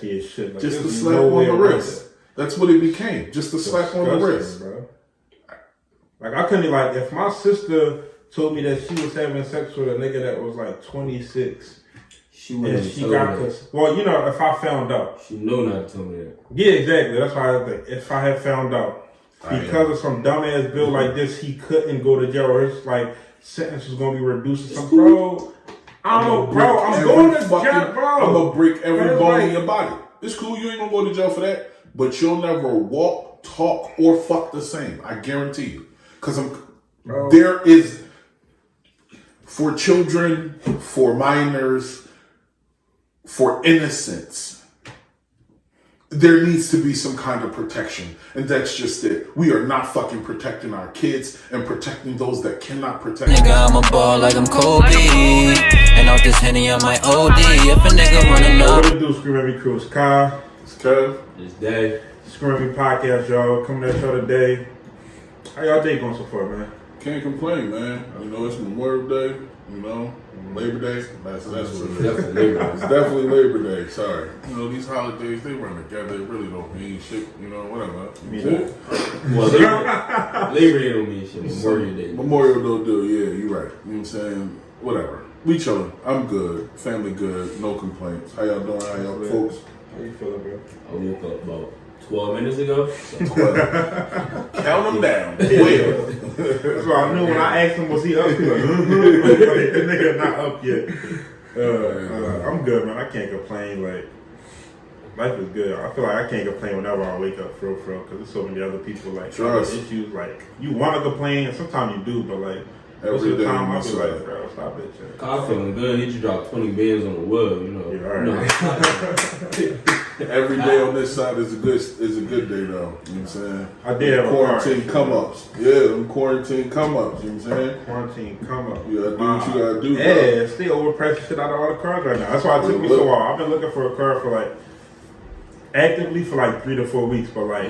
nasty as shit. Like, just a slap on the wrist. That's what it became. Just a slap on the wrist, bro. Like I couldn't like if my sister told me that she was having sex with a nigga that was like 26. She got this. Well, you know, if I found out, she know not to tell me that. Yeah, exactly. That's why I think if I had found out because of some dumbass bill like this, he couldn't go to jail or his like sentence was gonna be reduced to some bro. I'm going to jail, bro. I'm gonna break every bone in your body. It's cool. You ain't gonna go to jail for that, but you'll never walk, talk, or fuck the same. I guarantee you. Because there is for children, for minors, for innocents, there needs to be some kind of protection. And that's just it. We are not fucking protecting our kids and protecting those that cannot protect them. Nigga, I'm a ball like I'm Kobe. And out this Henny on my OD. If a nigga running up. What it do, Scream At Me crew? It's Kyle. It's Kev. It's Dave. ScreamAtMePodcast, y'all. Coming at y'all today. How y'all day going so far, man? Can't complain, man. You know, it's Memorial Day, you know, Labor Day. That's what it is. It's definitely Labor Day. Sorry. You know, these holidays, they run together. They really don't mean shit, you know, whatever. Well, Labor Day don't mean shit. Memorial Day. Memorial don't do, yeah, you're right. You know what I'm saying? Whatever. We chillin'. I'm good. Family good. No complaints. How y'all doing? How y'all folks? How you feeling, bro? I woke up about 12 minutes ago. 12. Count them down. 12. That's why I knew when I asked him, was he up? He was like, the nigga not up yet. I'm good, man. I can't complain. Like, life is good. I feel like I can't complain whenever I wake up, for real, because there's so many other people, like, issues. Like, you want to complain, and sometimes you do, but, like, most of the time, I'll be like, bro, stop it, shit. I'm feeling good. He just dropped 20 bands on the wood, you know. Yeah, all right. Every day on this side is a good day, though. You know what I'm saying? I did have quarantine come-ups. Yeah, them quarantine come-ups. You know what I'm saying? Quarantine come-up. You gotta do what you gotta do. Yeah, still overpressing shit out of all the cars right now. That's why it took me so long. I've been looking for a car for, like, actively for, like, 3 to 4 weeks, but, like,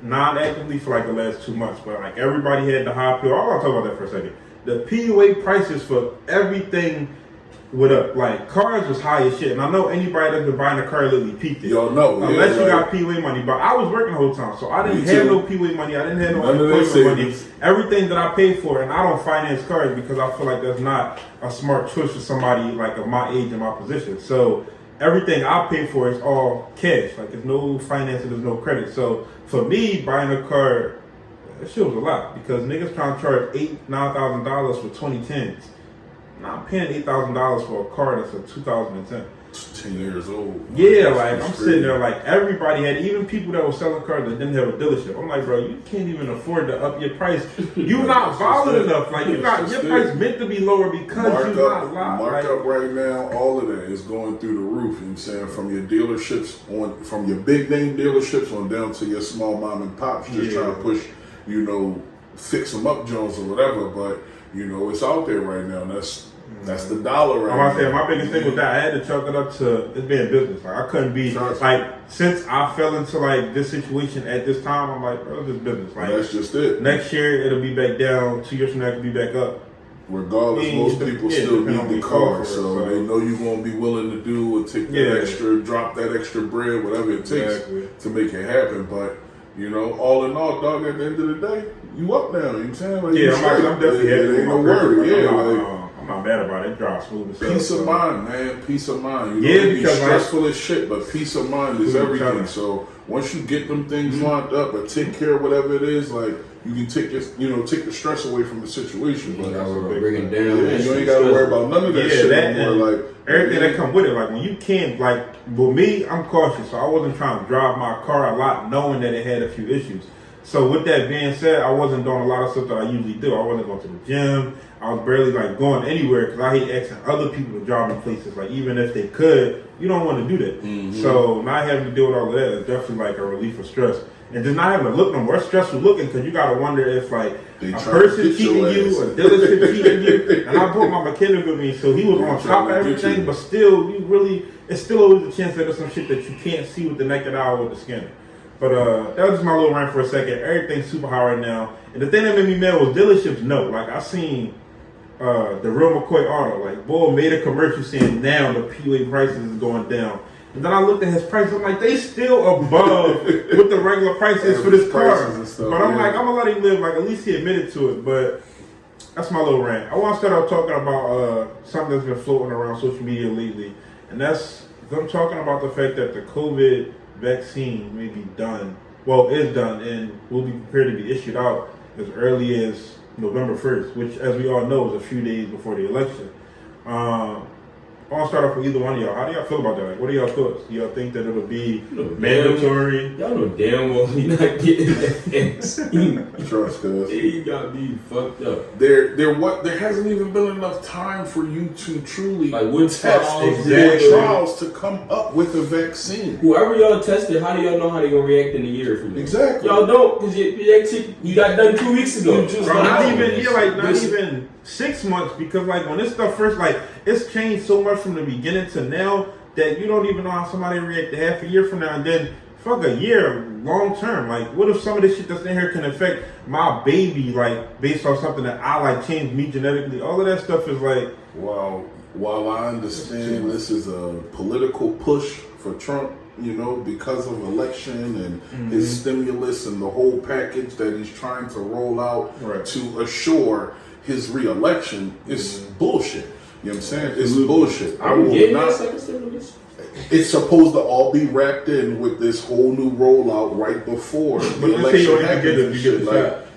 non-actively for, like, the last 2 months. But, like, everybody had the high pill. I want to talk about that for a second. The PUA prices for everything went up. Like, cars was high as shit. And I know anybody that's been buying a car literally peaked it. Y'all know. Unless you got PUA money. But I was working the whole time. So I didn't have no PUA money. I didn't have no unemployment money. Everything that I paid for. And I don't finance cars because I feel like that's not a smart choice for somebody like of my age and my position. So everything I pay for is all cash. Like, there's no financing, there's no credit. So for me, buying a car, that shit was a lot because niggas trying to charge $9,000 for 2010s. I'm paying $8,000 for a car that's a 2010. 10 years old. Yeah, like I'm sitting there like everybody had, even people that were selling cars that didn't have a dealership. I'm like, bro, you can't even afford to up your price. You're not valid enough. Like your price meant to be lower because you're not live. Markup right now, all of that is going through the roof. You know what I'm saying? From your dealerships from your big name dealerships on down to your small mom and pops just trying to push, you know, fix them up Jones or whatever. But you know, it's out there right now. And that's the dollar right now. Saying, my biggest thing was that I had to chalk it up to it being business. Like I couldn't be like since I fell into like this situation at this time. I'm like, bro, it's just business. Like that's just it. Next year it'll be back down. 2 years from now it'll be back up. Regardless, most people still need the car, so they know you're gonna be willing to do or take that extra, drop that extra bread, whatever it takes to make it happen. But you know, all in all, dog, at the end of the day, you up now. You know what I'm saying? Like, I'm definitely happy. Ain't no worry. I'm not mad about it. It drives smooth as hell. Peace of mind, man. Peace of mind. You know, it be stressful as shit, but peace of mind is everything. So once you get them things lined up or take care of whatever it is, like you can take the stress away from the situation. But bring it down. You ain't gotta worry about none of that shit anymore. Like everything that come with it. Like when you can't, like with me, I'm cautious, so I wasn't trying to drive my car a lot, knowing that it had a few issues. So with that being said, I wasn't doing a lot of stuff that I usually do. I wasn't going to the gym. I was barely like going anywhere because I hate asking other people to drive me places. Like even if they could, you don't want to do that. So not having to deal with all of that is definitely like a relief of stress. And just not having to look no more. It's stressful looking because you got to wonder if like a person cheating you, a dealership cheating you. And I brought my mechanic with me, so he was on top of everything. But still, it's still always a chance that there's some shit that you can't see with the naked eye or with the scanner. But that was just my little rant for a second. Everything's super high right now. And the thing that made me mad was dealerships know. Like I seen the real McCoy Auto. Like boy made a commercial saying now the PUA prices is going down. And then I looked at his price. I'm like, they still above what the regular price is for this car. But I'm like, I'm gonna let him live. Like, at least he admitted to it. But that's my little rant. I want to start out talking about something that's been floating around social media lately, and that's them talking about the fact that the COVID vaccine may be done. Well, is done, and will be prepared to be issued out as early as November 1st, which, as we all know, is a few days before the election. I want to start off with either one of y'all. How do y'all feel about that? Like, what are y'all thoughts? Do y'all think that it'll be mandatory? Y'all know damn well you're not getting that vaccine. Trust us. You got me fucked up. There hasn't even been enough time for you to truly like what test trials to come up with a vaccine. Whoever y'all tested, how do y'all know how they gonna react in a year from now? Exactly. Y'all don't, because you got done 2 weeks ago. Not even 6 months, because like when this stuff first, like, it's changed so much from the beginning to now that you don't even know how somebody react to half a year from now, and then fuck a year long term. Like, what if some of this shit that's in here can affect my baby, like based on something that I like changed me genetically? All of that stuff is like, well, while I understand this is a political push for Trump, you know, because of election and his stimulus and the whole package that he's trying to roll out to assure his re-election, is bullshit. You know what I'm saying? It's bullshit. I will not. It's supposed to all be wrapped in with this whole new rollout right before the election happens.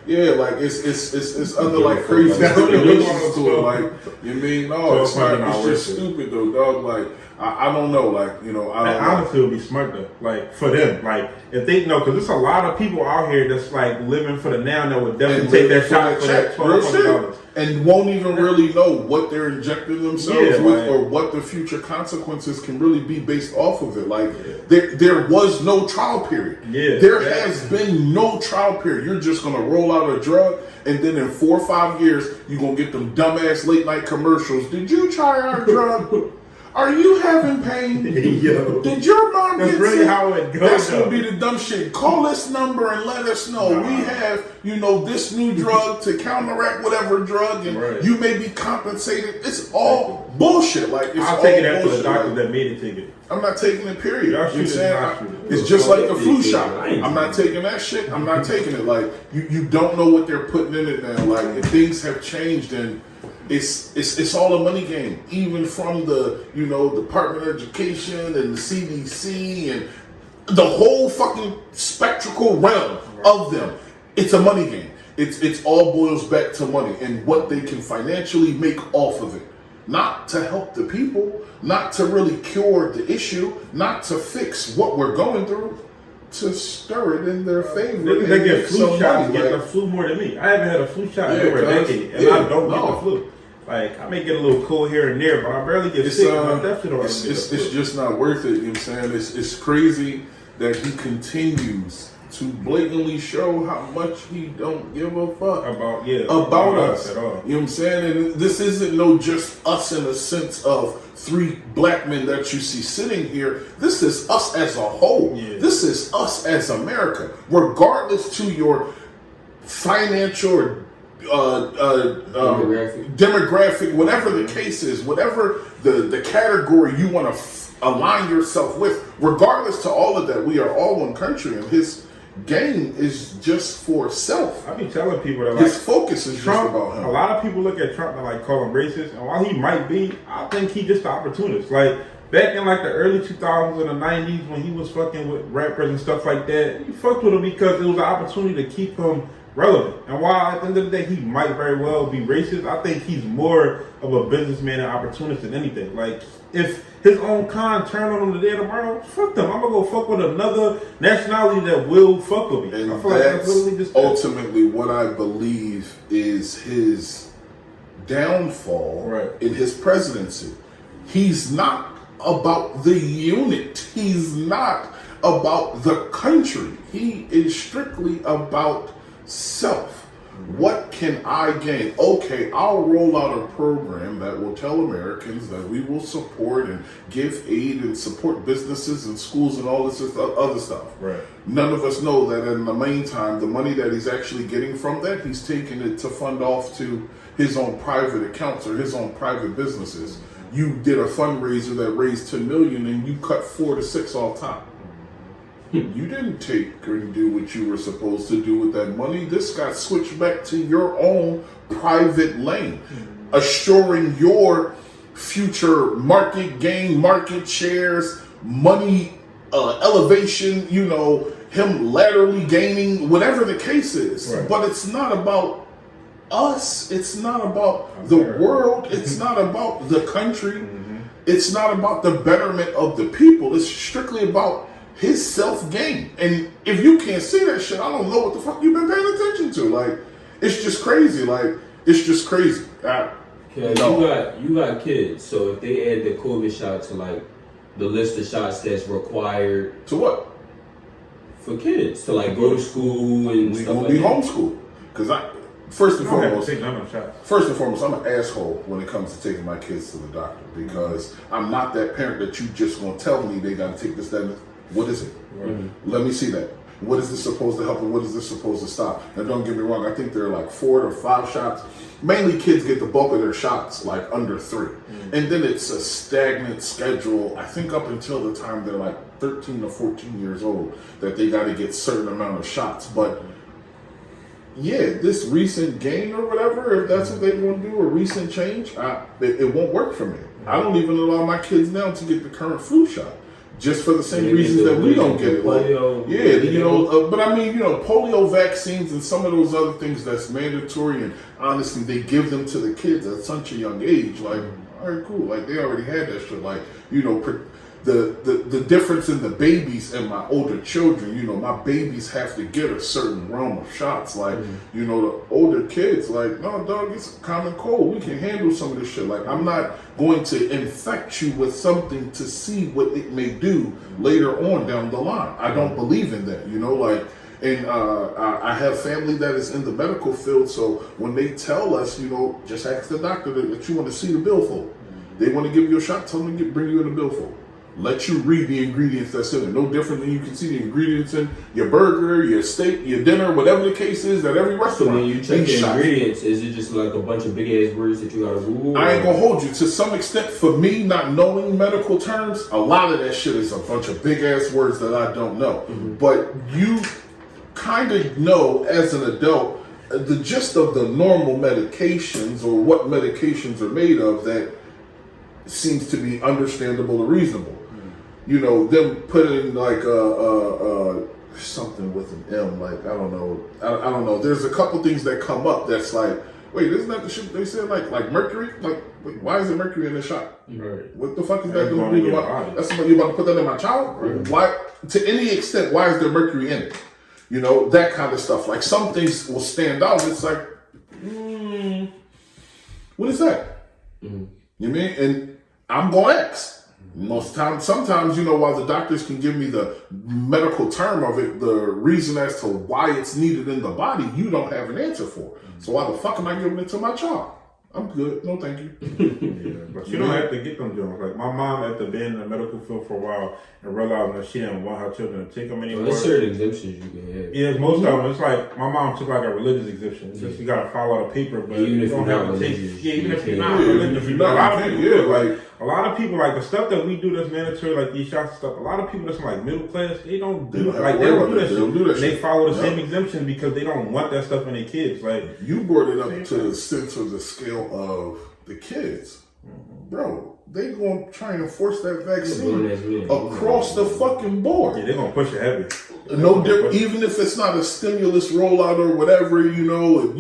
Yeah, like it's other like crazy stipulations to it. Like, you mean, no, it's not. It's just stupid though, dog. Like, I don't know. Like, you know, I honestly it would be smart though. Like, for them, like if they know, because there's a lot of people out here that's like living for the now that would definitely take that shot for that $1,200 and won't even really know what they're injecting themselves with, or what the future consequences can really be based off of it. Like, there was no trial period. There has been no trial period. You're just gonna roll out a drug, and then in 4 or 5 years, you're gonna get them dumbass late night commercials. Did you try our drug? Are you having pain? Yo. Did your mom get really sick? how it goes. That's gonna be the dumb shit. Call this number and let us know. We have, you know, this new drug to counteract whatever drug, and you may be compensated. It's all bullshit. Like, it's I'll all take it after bullshit. the doctor that made it take it. I'm not taking it, period. Y'all You know what I'm saying? It's just like the flu shot. I'm not taking that shit. I'm not taking it. Like, you don't know what they're putting in it now. Like, if things have changed, and it's all a money game, even from the, you know, Department of Education and the CDC and the whole fucking spectral realm of them. It's a money game. It's all boils back to money and what they can financially make off of it. Not to help the people, not to really cure the issue, not to fix what we're going through, to stir it in their favor. Niggas that get flu shots get the flu more than me. I haven't had a flu shot in over a decade, and I don't get the flu. Like, I may get a little cold here and there, but I barely get sick. It's just not worth it. You know what I'm saying? It's crazy that he continues to blatantly show how much he don't give a fuck about us at all. You know what I'm saying? And this isn't no just us in a sense of 3 black men that you see sitting here. This is us as a whole. This is us as America, regardless to your financial demographic, whatever the case is, whatever the category you want to align yourself with, regardless to all of that, we are all one country, and his game is just for self. I be telling people that his focus is Trump, just about him. A lot of people look at Trump and like call him racist, and while he might be, I think he just an opportunist. Like, back in like the early 2000s and the 90s when he was fucking with rappers and stuff like that, you fucked with him because it was an opportunity to keep him relevant. And while at the end of the day he might very well be racist, I think he's more of a businessman and opportunist than anything. Like, if his own con turned on him today or tomorrow, fuck them. I'm gonna go fuck with another nationality that will fuck with me. And I feel like that's literally just ultimately what I believe is his downfall in his presidency. He's not about the unit. He's not about the country. He is strictly about self. What can I gain? Okay, I'll roll out a program that will tell Americans that we will support and give aid and support businesses and schools and all this other stuff. Right. None of us know that in the meantime, the money that he's actually getting from that, he's taking it to fund off to his own private accounts or his own private businesses. you did a fundraiser that raised $10 million and you cut 4 to 6 off top. You didn't take and do what you were supposed to do with that money. This got switched back to your own private lane, assuring your future market gain, market shares, money elevation, him laterally gaining, whatever the case is. Right. But it's not about us. It's not about the world. It's not about the country. It's not about the betterment of the people. It's strictly about his self-gain. And if you can't see that shit, I don't know what the fuck you've been paying attention to. Like, it's just crazy. You got kids, so if they add the COVID shot to like the list of shots that's required to what? For kids to like go to school and we stuff gonna like be that. homeschooled. Because first and foremost, I'm an asshole when it comes to taking my kids to the doctor, because I'm not that parent that you just gonna tell me they gotta take this, that, and what is it? Let me see that. What is this supposed to help and what is this supposed to stop? Now, don't get me wrong, I think there are like 4 or 5 shots. Mainly kids get the bulk of their shots like under 3. And then it's a stagnant schedule, I think up until the time they're like 13 or 14 years old, that they got to get certain amount of shots. But yeah, this recent gain or whatever, if that's what they want to do, or recent change, it won't work for me. I don't even allow my kids now to get the current flu shot. Just for the same reasons that we don't get it. Like, but I mean, polio vaccines and some of those other things that's mandatory, and honestly, they give them to the kids at such a young age. Like, all right, cool. Like, they already had that shit. Like, the difference in the babies and my older children, my babies have to get a certain realm of shots. Like, the older kids, like, no, dog, it's a common cold. We can handle some of this shit. Like, I'm not going to infect you with something to see what it may do later on down the line. I don't believe in that, and I have family that is in the medical field, so when they tell us, just ask the doctor that you want to see the bill for. They want to give you a shot, tell them to bring you in the bill for. Let you read the ingredients that's in it. No different than you can see the ingredients in your burger, your steak, your dinner, whatever the case is at every restaurant. So when you check the ingredients, is it just like a bunch of big ass words that you gotta Google? I ain't gonna hold you. To some extent, for me, not knowing medical terms, a lot of that shit is a bunch of big ass words that I don't know. But you kind of know as an adult the gist of the normal medications, or what medications are made of, that seems to be understandable or reasonable. Them putting like something with an M, like I don't know. There's a couple things that come up that's like, wait, isn't that the shit they said? Like mercury? Like, wait, why is there mercury in the shot? Right. What the fuck is that going to do to my? That's something you about to put that in my child? Right. Why? To any extent, why is there mercury in it? That kind of stuff. Like, some things will stand out. It's like, what is that? You mean? And I'm going to ask. Most times, sometimes, while the doctors can give me the medical term of it, the reason as to why it's needed in the body, you don't have an answer for. So why the fuck am I giving it to my child? I'm good. No, thank you. But you don't have to get them Jones. Like, my mom, after being in the medical field for a while and realizing that she didn't want her children to take them anymore. There's certain exemptions you can have. Yeah, most of them. It's like, my mom took like a religious exemption. So you got to follow the paper, but even if you don't you're have not to take. religious, Yeah, even if you're Yeah, not religious. you're not, a lot of people, like, a lot of people, like the stuff that we do that's mandatory, like these shots and stuff, a lot of people that's like middle class, they don't do that shit. They follow the same exemption because they don't want that stuff in their kids. Like, you brought it up to the sense of the scale of the kids. Bro, they gonna try and enforce that vaccine across the fucking board. Yeah, they're gonna push it heavy. No different, even if it's not a stimulus rollout or whatever, if you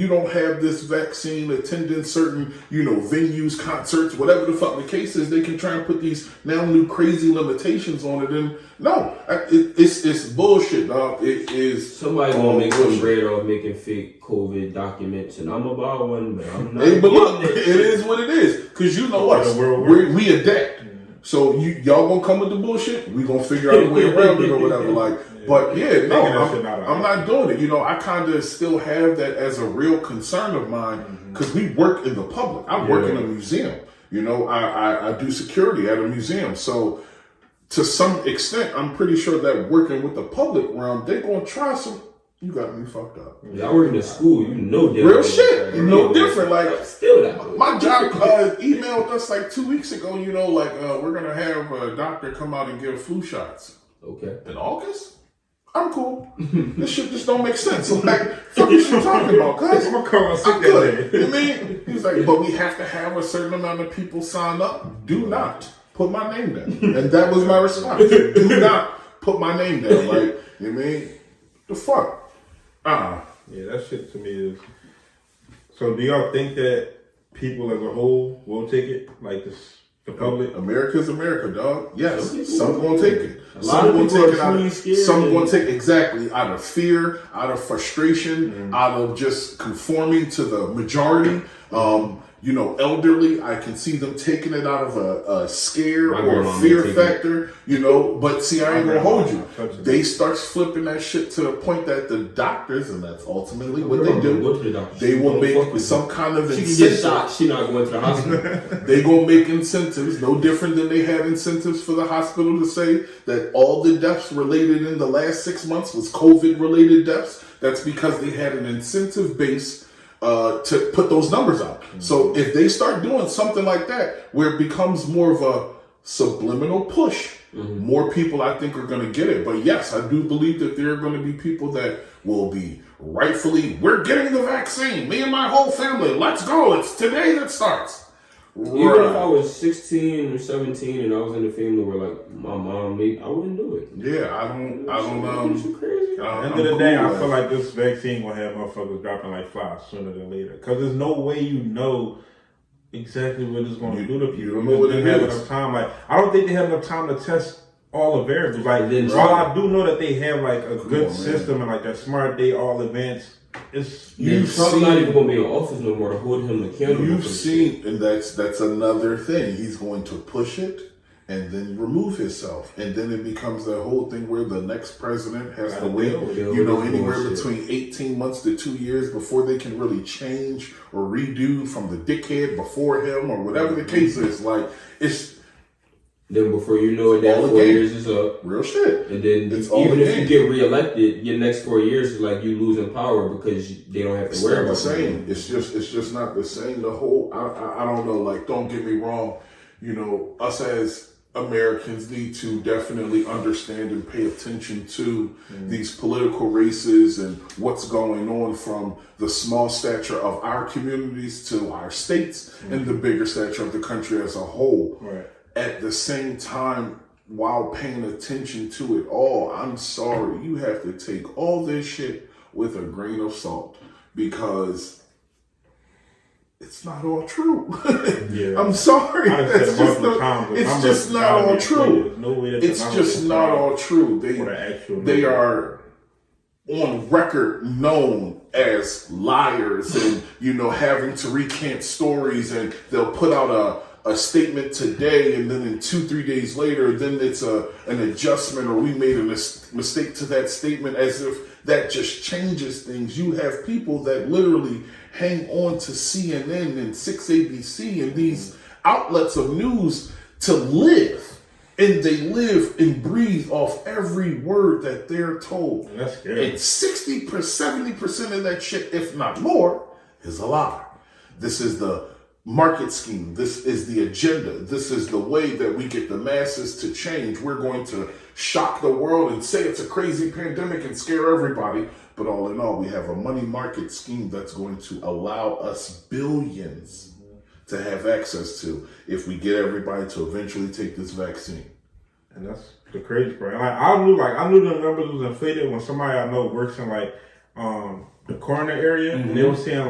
don't have this vaccine, attending certain, venues, concerts, whatever the fuck the case is, they can try and put these now new crazy limitations on it. And no, it's bullshit, dog. It is. Somebody gonna make some bread off making fake COVID documents, and I'm about one, but I'm not. Hey, but look, it is what it is. Cause you know us, we adapt. So y'all gonna come with the bullshit, we gonna figure out a way around it or whatever. Like, but yeah, no, I'm not doing it. I kind of still have that as a real concern of mine, because we work in the public. I work in a museum. I do security at a museum. So to some extent, I'm pretty sure that working with the public realm, they're gonna try some You got me fucked up. I work in a school, you know different. Real shit. No different. Like, still that. My job emailed us like 2 weeks ago, we're going to have a doctor come out and give flu shots. Okay. In August? I'm cool. This shit just don't make sense. I'm like, fuck is you talking about? Cuz I'm gonna call my sick I'm that good. day. You mean? He's like, but we have to have a certain amount of people sign up. Do not put my name down. And that was my response. Do not put my name down. Like, you mean? The fuck? Yeah, that shit to me is. So, do y'all think that people as a whole will take it? Like this, the public? America's America, dog. Yes, some gonna take it. Some gonna take it out of some gonna take exactly out of fear, out of frustration, out of just conforming to the majority. Elderly, I can see them taking it out of a scare or a fear factor, but see, I ain't gonna hold you. They start flipping that shit to the point that the doctors, and that's ultimately what they do, they will make some kind of incentive. She can get shot, she not going to the hospital. They gonna make incentives, no different than they had incentives for the hospital to say that all the deaths related in the last 6 months was COVID-related deaths. That's because they had an incentive base to put those numbers out. Mm-hmm. So if they start doing something like that, where it becomes more of a subliminal push, more people I think are going to get it. But yes, I do believe that there are going to be people that will be rightfully, we're getting the vaccine. Me and my whole family, let's go. It's today that starts. Even if I was 16 or 17 and I was in a family where like my mom, I wouldn't do it. Yeah, I don't crazy. At the end of the day, I feel like this vaccine will have motherfuckers dropping like flies sooner than later. Because there's no way you know exactly what it's going to do to people. You don't know what it is. Enough time. Like, I don't think they have enough time to test all the variables. Like, while I do know that they have like a good system and like they're smart, they all advanced. Trump's not even going to be in office no more to hold him accountable. You've seen, and that's another thing. He's going to push it and then remove himself, and then it becomes that whole thing where the next president has to wait, anywhere between 18 months to 2 years before they can really change or redo from the dickhead before him or whatever the case is. Like, it's. Then before you know it, that 4 years is up. Real shit. And then even if you get reelected, your next 4 years is like you losing power because they don't have to worry about the same. It's just not the same. The whole I don't know. Like, don't get me wrong. Us as Americans need to definitely understand and pay attention to these political races and what's going on from the small stature of our communities to our states and the bigger stature of the country as a whole. Right. At the same time, while paying attention to it all, I'm sorry, you have to take all this shit with a grain of salt because it's not all true. Yeah. I'm sorry. It's just not all true. It's just not all true. They are on record known as liars and, having to recant stories, and they'll put out a statement today, and then in 2-3 days later, then it's an adjustment, or we made a mistake to that statement, as if that just changes things. You have people that literally hang on to CNN and 6ABC and these outlets of news to live, and they live and breathe off every word that they're told. That's scary. And 60%, 70% of that shit, if not more, is a lie. This is the market scheme. This is the agenda. This is the way that we get the masses to change. We're going to shock the world and say it's a crazy pandemic and scare everybody. But all in all, we have a money market scheme that's going to allow us billions to have access to if we get everybody to eventually take this vaccine. And that's the crazy part. I knew the numbers was inflated when somebody I know works in the coroner area, and they were saying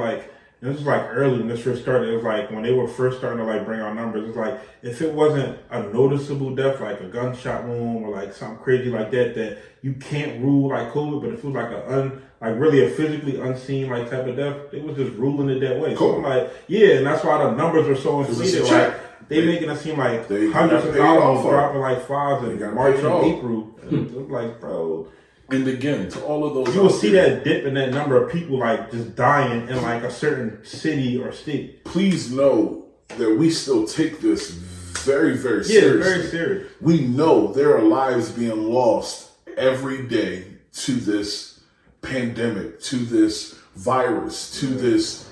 and this was early when this first started. It was when they were first starting to bring out numbers. It's if it wasn't a noticeable death, like a gunshot wound or something crazy like that you can't rule COVID. But if it was really a physically unseen type of death, they was just ruling it that way. Cool. So and that's why the numbers are so inflated. They making it seem hundreds of dollars dropping fives in March and April. It's bro. And again, to all of those, you will see that dip in that number of people just dying in a certain city or state. Please know that we still take this very, very seriously. Yeah, very serious. We know there are lives being lost every day to this pandemic, to this virus, to this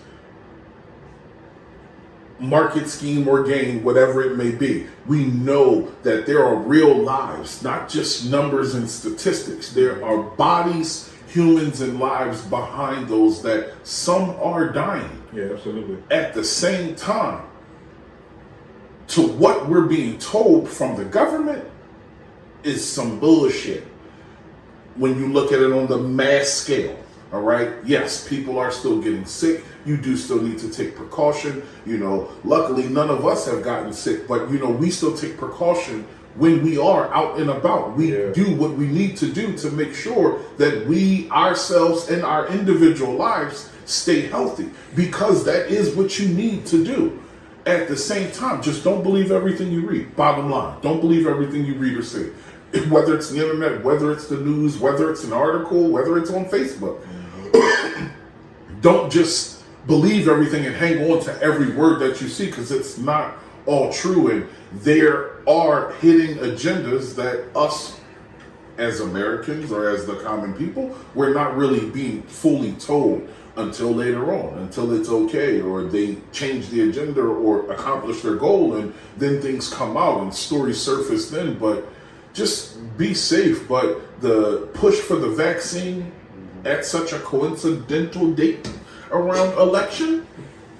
market scheme or game, whatever it may be. We know that there are real lives, not just numbers and statistics. There are bodies, humans, and lives behind those that some are dying. Yeah, absolutely. At the same time, to what we're being told from the government is some bullshit. When you look at it on the mass scale, all right? Yes, people are still getting sick. You do still need to take precaution. Luckily none of us have gotten sick, but we still take precaution when we are out and about. We do what we need to do to make sure that we ourselves and our individual lives stay healthy, because that is what you need to do. At the same time, just don't believe everything you read. Bottom line, don't believe everything you read or see. Whether it's the internet, whether it's the news, whether it's an article, whether it's on Facebook. Don't just believe everything and hang on to every word that you see, because it's not all true. And there are hidden agendas that us as Americans or as the common people, we're not really being fully told until later on, until it's okay, or they change the agenda or accomplish their goal, and then things come out and stories surface then. But just be safe. But the push for the vaccine at such a coincidental date around election,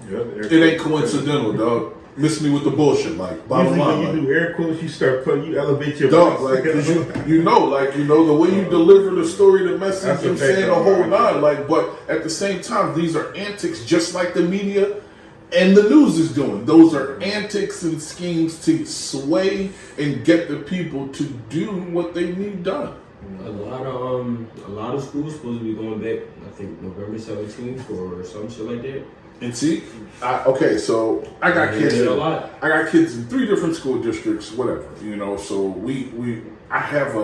it ain't coincidental, dog. Miss me with the bullshit, like bottom line. When you do air quotes, you elevate your dog, voice. like the way you deliver the story, the message, I'm saying the whole nine, like. But at the same time, these are antics, just like the media and the news is doing. Those are antics and schemes to sway and get the people to do what they need done. A lot of schools supposed to be going back, I think November 17th or some shit like that. And see, so I got kids. I got kids in 3 different school districts, whatever. So I have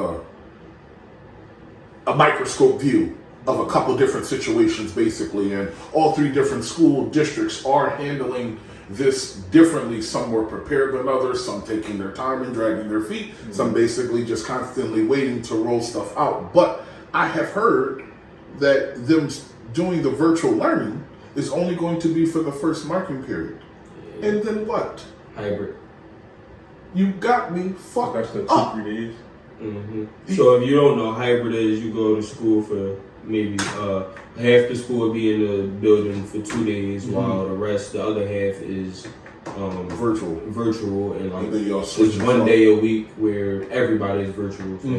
a microscope view of a couple different situations, basically, and all 3 different school districts are handling this differently. Some were prepared than others, some taking their time and dragging their feet, some basically just constantly waiting to roll stuff out. But I have heard that them doing the virtual learning is only going to be for the first marking period. Yeah. And then what? Hybrid. You got me fucked That's the 2-3 days. Mm-hmm. So if you don't know, hybrid is you go to school for maybe half the school will be in the building for 2 days, while the other half is virtual, and like it's 1 day a week where everybody's virtual. So, I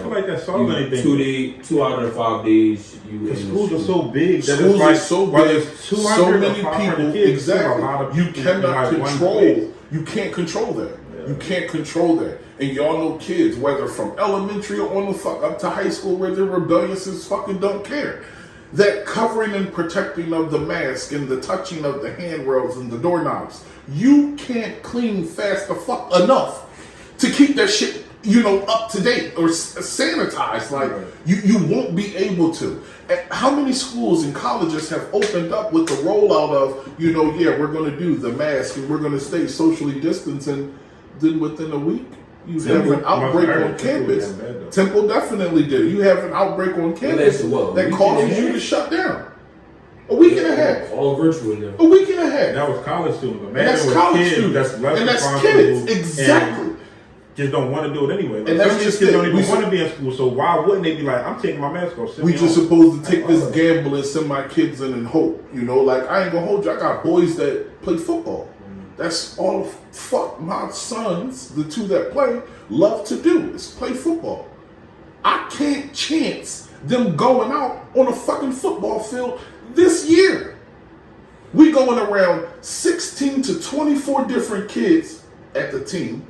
feel like that solves anything. 2 out of the 5 days the schools are so big that schools it's like, are so big, so many people. Kids, exactly. You cannot control. You can't control that. You can't control that. And y'all know kids, whether from elementary or on the fuck up to high school, where they're rebellious as fucking don't care. That covering and protecting of the mask and the touching of the handrails and the doorknobs, you can't clean fast the fuck enough to keep that shit, up to date or sanitized. Like, you won't be able to. How many schools and colleges have opened up with the rollout of, we're going to do the mask and we're going to stay socially distanced, and then within a week, you have an outbreak on campus. Temple definitely did. You have an outbreak on campus that causes you to shut down. A week and a half. All virtual now. A week and a half. That was college students. And that's college students. And that's kids. Exactly. Just don't want to do it anyway. Like, and that's just kids don't even want to be in school. So why wouldn't they be like, I'm taking my mask off? We just supposed to take this gamble and send my kids in and hope. Like, I ain't gonna hold you. I got boys that play football. That's all fuck my sons, the 2 that play, love to do is play football. I can't chance them going out on a fucking football field this year. We going around 16 to 24 different kids at the team,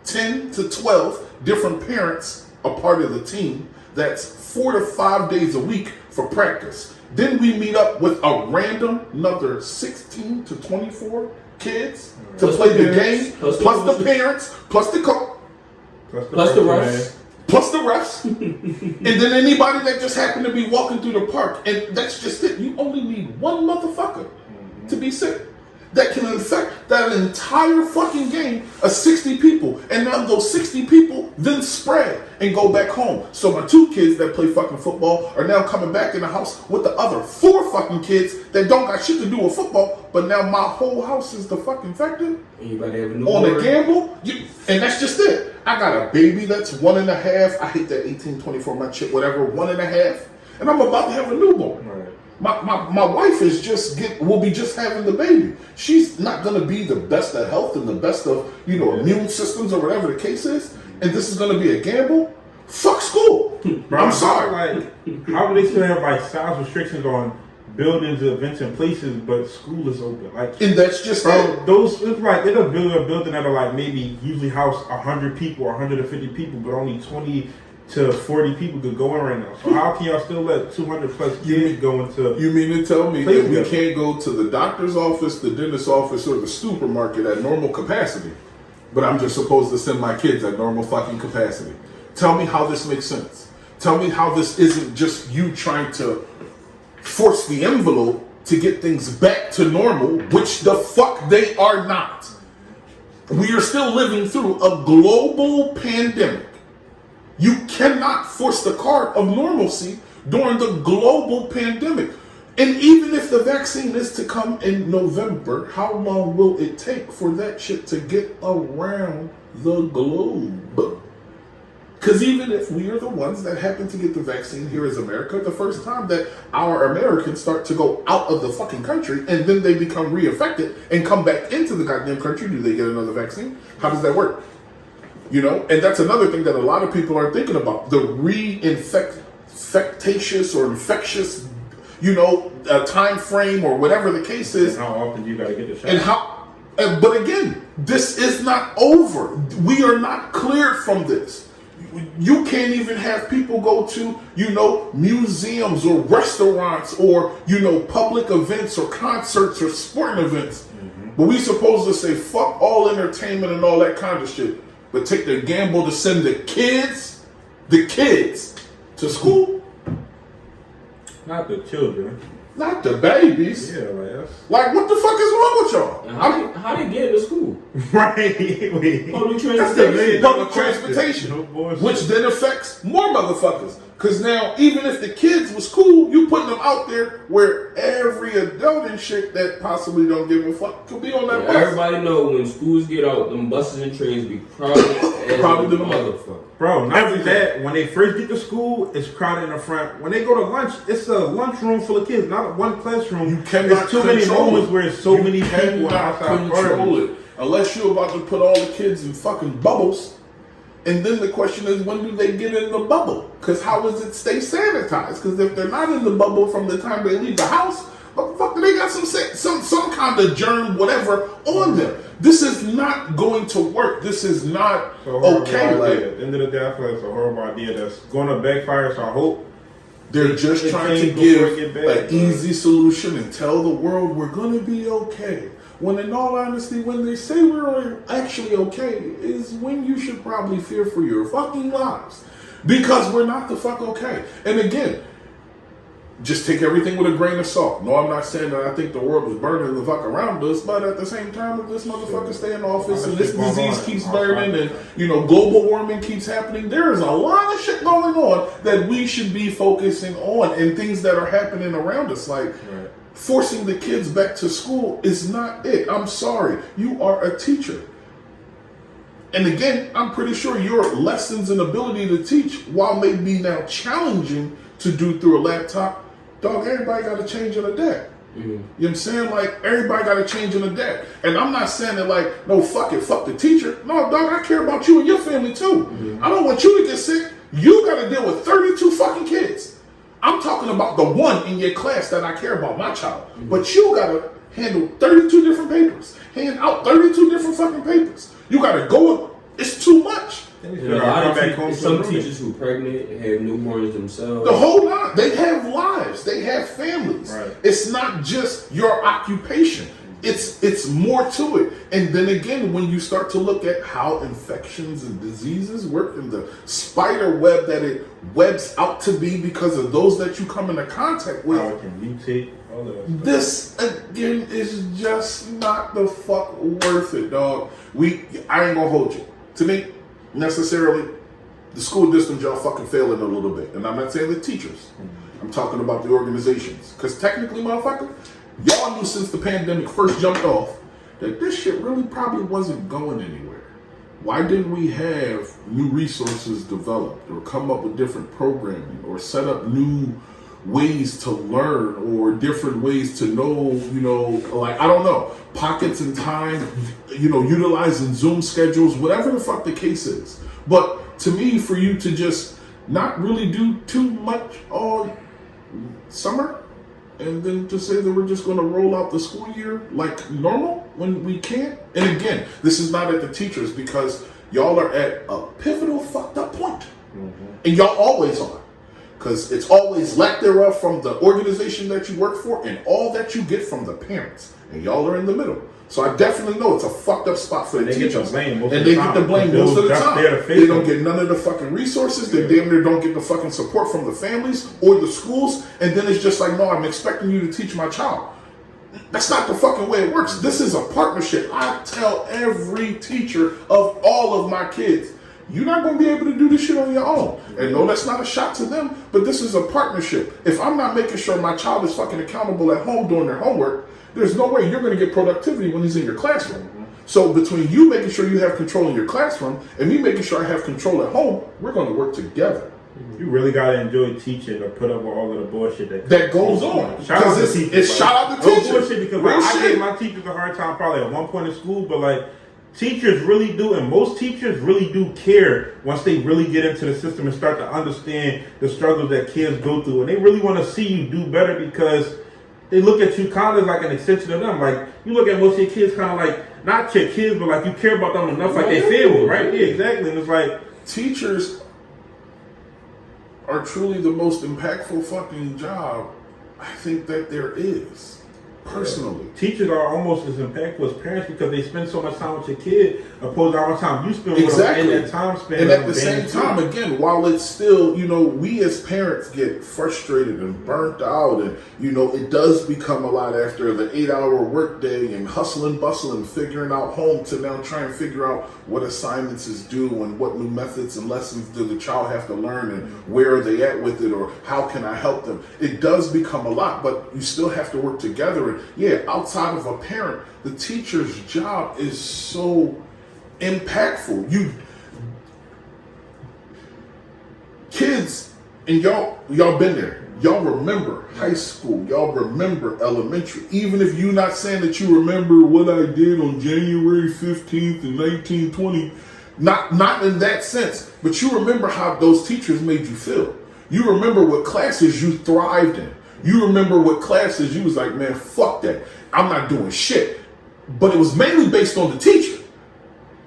10 to 12 different parents a part of the team. That's 4 to 5 days a week for practice. Then we meet up with a random another 16 to 24 kids to play the game, plus the parents, plus the coach, plus the refs, and then anybody that just happened to be walking through the park. And that's just it. You only need one motherfucker to be sick. that can infect that entire fucking game of 60 people. And now those 60 people then spread and go back home. So my 2 kids that play fucking football are now coming back in the house with the other 4 fucking kids that don't got shit to do with football. But now my whole house is the fucking infected. And you better have a on a gamble. And that's just it. I got a baby that's 1.5. I hit that 18, 24 month shit, whatever, 1.5. And I'm about to have a newborn. Right. My wife will be just having the baby. She's not gonna be the best of health and the best of immune systems or whatever the case is. And this is gonna be a gamble. Fuck school. Bro, I'm sorry. How would they still have like size restrictions on buildings, events, and places, but school is open? Like, and that's just it's like it'll build a building that'll like maybe usually house 100 people or 150 people, but only 20 to 40 people could go in right now. So how can y'all still let 200 plus kids go into? You mean to tell me that we can't go to the doctor's office, the dentist's office, or the supermarket at normal capacity, but I'm just supposed to send my kids at normal fucking capacity? Tell me how this makes sense. Tell me how this isn't just you trying to force the envelope to get things back to normal, which the fuck they are not. We are still living through a global pandemic. You cannot force the card of normalcy during the global pandemic. And even if the vaccine is to come in November, how long will it take for that shit to get around the globe? Because even if we are the ones that happen to get the vaccine here as America, the first time that our Americans start to go out of the fucking country and then they become reinfected and come back into the goddamn country, do they get another vaccine? How does that work? And that's another thing that a lot of people are thinking about. The infectious or infectious, time frame or whatever the case is. And how often do you got to get the shot? But again, this is not over. We are not cleared from this. You can't even have people go to, museums or restaurants or, public events or concerts or sporting events. Mm-hmm. But we supposed to say, fuck all entertainment and all that kind of shit. But take the gamble to send the kids to school. Not the children. Not the babies. Yeah, that's... Like, what the fuck is wrong with y'all? How they get into school? Right. Public transportation. Public transportation. Which then affects more motherfuckers. Because now, even if the kids was cool, you putting them out there where every adult and shit that possibly don't give a fuck could be on that bus. Everybody know when schools get out, them buses and trains be crowded as probably the motherfucker. Bro, not only that, when they first get to school, it's crowded in the front. When they go to lunch, it's a lunchroom full of kids, not one classroom. You cannot too many moments where it's so many people outside control it. Unless you're about to put all the kids in fucking bubbles. And then the question is, when do they get in the bubble? Because how does it stay sanitized? Because if they're not in the bubble from the time they leave the house, what the fuck do they got some kind of germ, whatever, on them? This is not going to work. This is not okay. Like, at the end of the day, I feel like it's a horrible idea that's going to backfire, so I hope they're just trying to give an easy solution and tell the world we're going to be okay. When in all honesty, when they say we're actually okay, is when you should probably fear for your fucking lives. Because we're not the fuck okay. And again, just take everything with a grain of salt. No, I'm not saying that I think the world is burning the fuck around us, but at the same time, if this motherfucker stay in office and this disease keeps burning and, global warming keeps happening, there is a lot of shit going on that we should be focusing on and things that are happening around us. Like, forcing the kids back to school is not it. I'm sorry. You are a teacher. And again, I'm pretty sure your lessons and ability to teach, while maybe now challenging to do through a laptop, dog, everybody got to change and adapt. Mm-hmm. You know what I'm saying? Like, everybody got to change and adapt. And I'm not saying that like, no, fuck it, fuck the teacher. No, dog, I care about you and your family too. Mm-hmm. I don't want you to get sick. You got to deal with 32 fucking kids. I'm talking about the one in your class that I care about, my child. Mm-hmm. But you gotta handle 32 different papers. Hand out 32 different fucking papers. You gotta go, it's too much. Some teachers who are pregnant have newborns themselves. The whole lot. They have lives. They have families. Right. It's not just your occupation. It's more to it. And then again, when you start to look at how infections and diseases work and the spider web that it webs out to be because of those that you come into contact with. How it can mutate. All of that stuff. This again is just not the fuck worth it, dog. I ain't gonna hold you. To me, necessarily, the school district, y'all fucking failing a little bit. And I'm not saying the teachers. I'm talking about the organizations. Because technically, motherfucker, y'all knew since the pandemic first jumped off that this shit really probably wasn't going anywhere. Why didn't we have new resources developed or come up with different programming or set up new ways to learn or different ways to know, like, I don't know, pockets in time, utilizing Zoom schedules, whatever the fuck the case is. But to me, for you to just not really do too much all summer and then to say that we're just going to roll out the school year like normal when we can't. And again, this is not at the teachers because y'all are at a pivotal fucked up point. And y'all always are. Because it's always lack thereof from the organization that you work for and all that you get from the parents. And y'all are in the middle. So I definitely know it's a fucked up spot for the teachers. Get the blame most and of they the get time. the blame most of the time. They don't get none of the fucking resources. They damn near don't get the fucking support from the families or the schools. And then it's just like, no, I'm expecting you to teach my child. That's not the fucking way it works. This is a partnership. I tell every teacher of all of my kids, you're not going to be able to do this shit on your own. And no, that's not a shot to them, but this is a partnership. If I'm not making sure my child is fucking accountable at home doing their homework, there's no way you're going to get productivity when he's in your classroom. So between you making sure you have control in your classroom and me making sure I have control at home, we're going to work together. You really got to enjoy teaching or put up with all of the bullshit that goes on. Shout out to teachers. Shout out to teachers. Bullshit because I gave my teachers a hard time probably at one point in school, but like, teachers really do, and most teachers really do care once they really get into the system and start to understand the struggles that kids go through. And they really want to see you do better because they look at you kind of like an extension of them. Like, you look at most of your kids kind of like, not your kids, but like you care about them enough like they family, right? Yeah, exactly. And it's like, teachers are truly the most impactful fucking job I think that there is. Personally, teachers are almost as impactful as parents because they spend so much time with your kid opposed to how much time you spend with them and that time spent. And at the same time, again, while it's still, we as parents get frustrated and burnt out, and it does become a lot after the 8-hour workday and hustling, bustling, figuring out home to now try and figure out what assignments is due and what new methods and lessons do the child have to learn and where are they at with it or how can I help them. It does become a lot, but you still have to work together. And yeah, outside of a parent, the teacher's job is so impactful. Kids, and y'all been there. Y'all remember high school. Y'all remember elementary. Even if you're not saying that you remember what I did on January 15th in 1920, not in that sense, but you remember how those teachers made you feel. You remember what classes you thrived in. You remember what classes you was like, man, fuck that. I'm not doing shit. But it was mainly based on the teacher.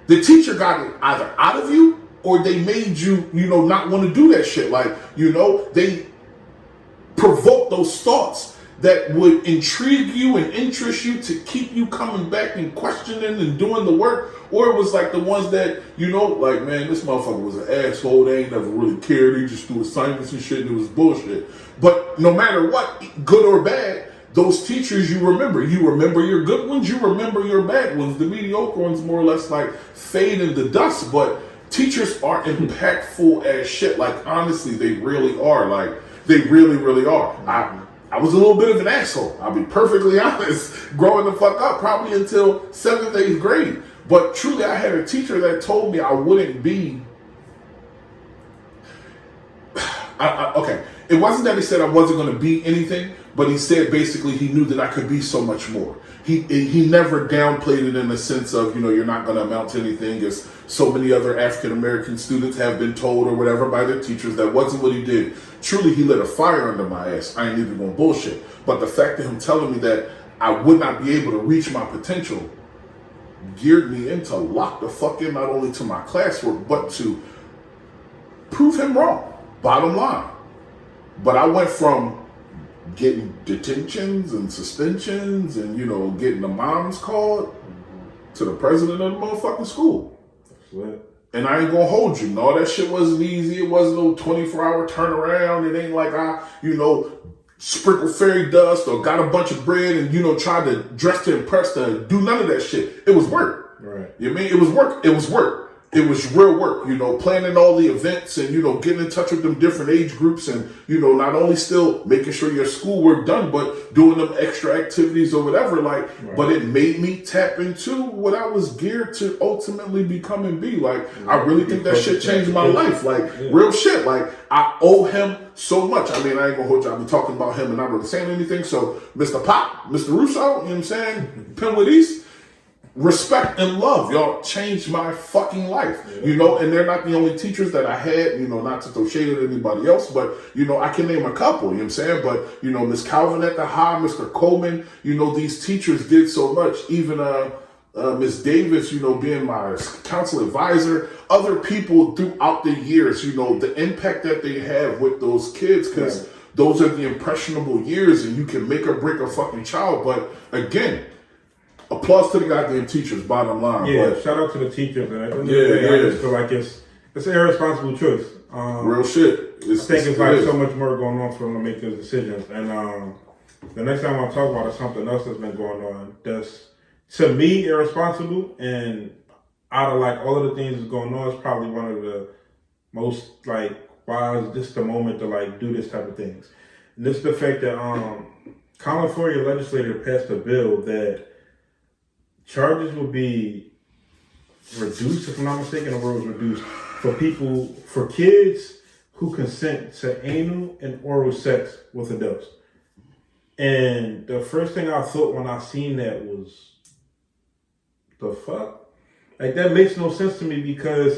The teacher got it either out of you or they made you, not want to do that shit. Like, they provoked those thoughts that would intrigue you and interest you to keep you coming back and questioning and doing the work. Or it was like the ones that, like, man, this motherfucker was an asshole. They ain't never really cared. He just threw assignments and shit and it was bullshit. But no matter what, good or bad, those teachers you remember. You remember your good ones, you remember your bad ones. The mediocre ones more or less like fade in the dust. But teachers are impactful as shit. Like, honestly, they really are. Like, they really, really are. I was a little bit of an asshole. I'll be perfectly honest. Growing the fuck up, probably until 7th, 8th grade. But truly, I had a teacher that told me I wouldn't be. Okay, it wasn't that he said I wasn't going to be anything, but he said basically he knew that I could be so much more. He never downplayed it in the sense of, you're not going to amount to anything, as so many other African American students have been told or whatever by their teachers. That wasn't what he did. Truly, he lit a fire under my ass. I ain't even going to bullshit. But the fact of him telling me that I would not be able to reach my potential geared me into lock the fuck in, not only to my classwork, but to prove him wrong. Bottom line. But I went from getting detentions and suspensions and, getting the moms called to the president of the motherfucking school. And I ain't gonna hold you. No, that shit wasn't easy. It wasn't no 24-hour turnaround. It ain't like I, sprinkled fairy dust or got a bunch of bread and, tried to dress to impress to do none of that shit. It was work. Right. You know what I mean? It was work. It was work. It was real work, planning all the events and, getting in touch with them different age groups and, not only still making sure your schoolwork done, but doing them extra activities or whatever. Right. But it made me tap into what I was geared to ultimately become and be. I really think that shit changed my life. Real shit. I owe him so much. I mean, I ain't gonna hold you. I've been talking about him and not really saying anything. So, Mr. Pop, Mr. Russo, you know what I'm saying? Pinwood East. Respect and love, y'all changed my fucking life, and they're not the only teachers that I had, not to throw shade at anybody else, but, I can name a couple, you know what I'm saying? But, Miss Calvin at the high, Mr. Coleman, these teachers did so much, even, Miss Davis, being my council advisor, other people throughout the years, the impact that they have with those kids, because those are the impressionable years and you can make or break a fucking child. But again, applause to the goddamn teachers, bottom line. Yeah, but, shout out to the teachers. And I just feel like it's an irresponsible choice. Real shit. I think it's like so much more going on for them to make those decisions. And the next time I want to talk about is something else that's been going on that's, to me, irresponsible. And out of all of the things that's going on, it's probably one of the most why is this the moment to do this type of things? And this is the fact that California legislature passed a bill that charges will be reduced, if I'm not mistaken, the word was reduced, for kids who consent to anal and oral sex with adults. And the first thing I thought when I seen that was, the fuck? That makes no sense to me, because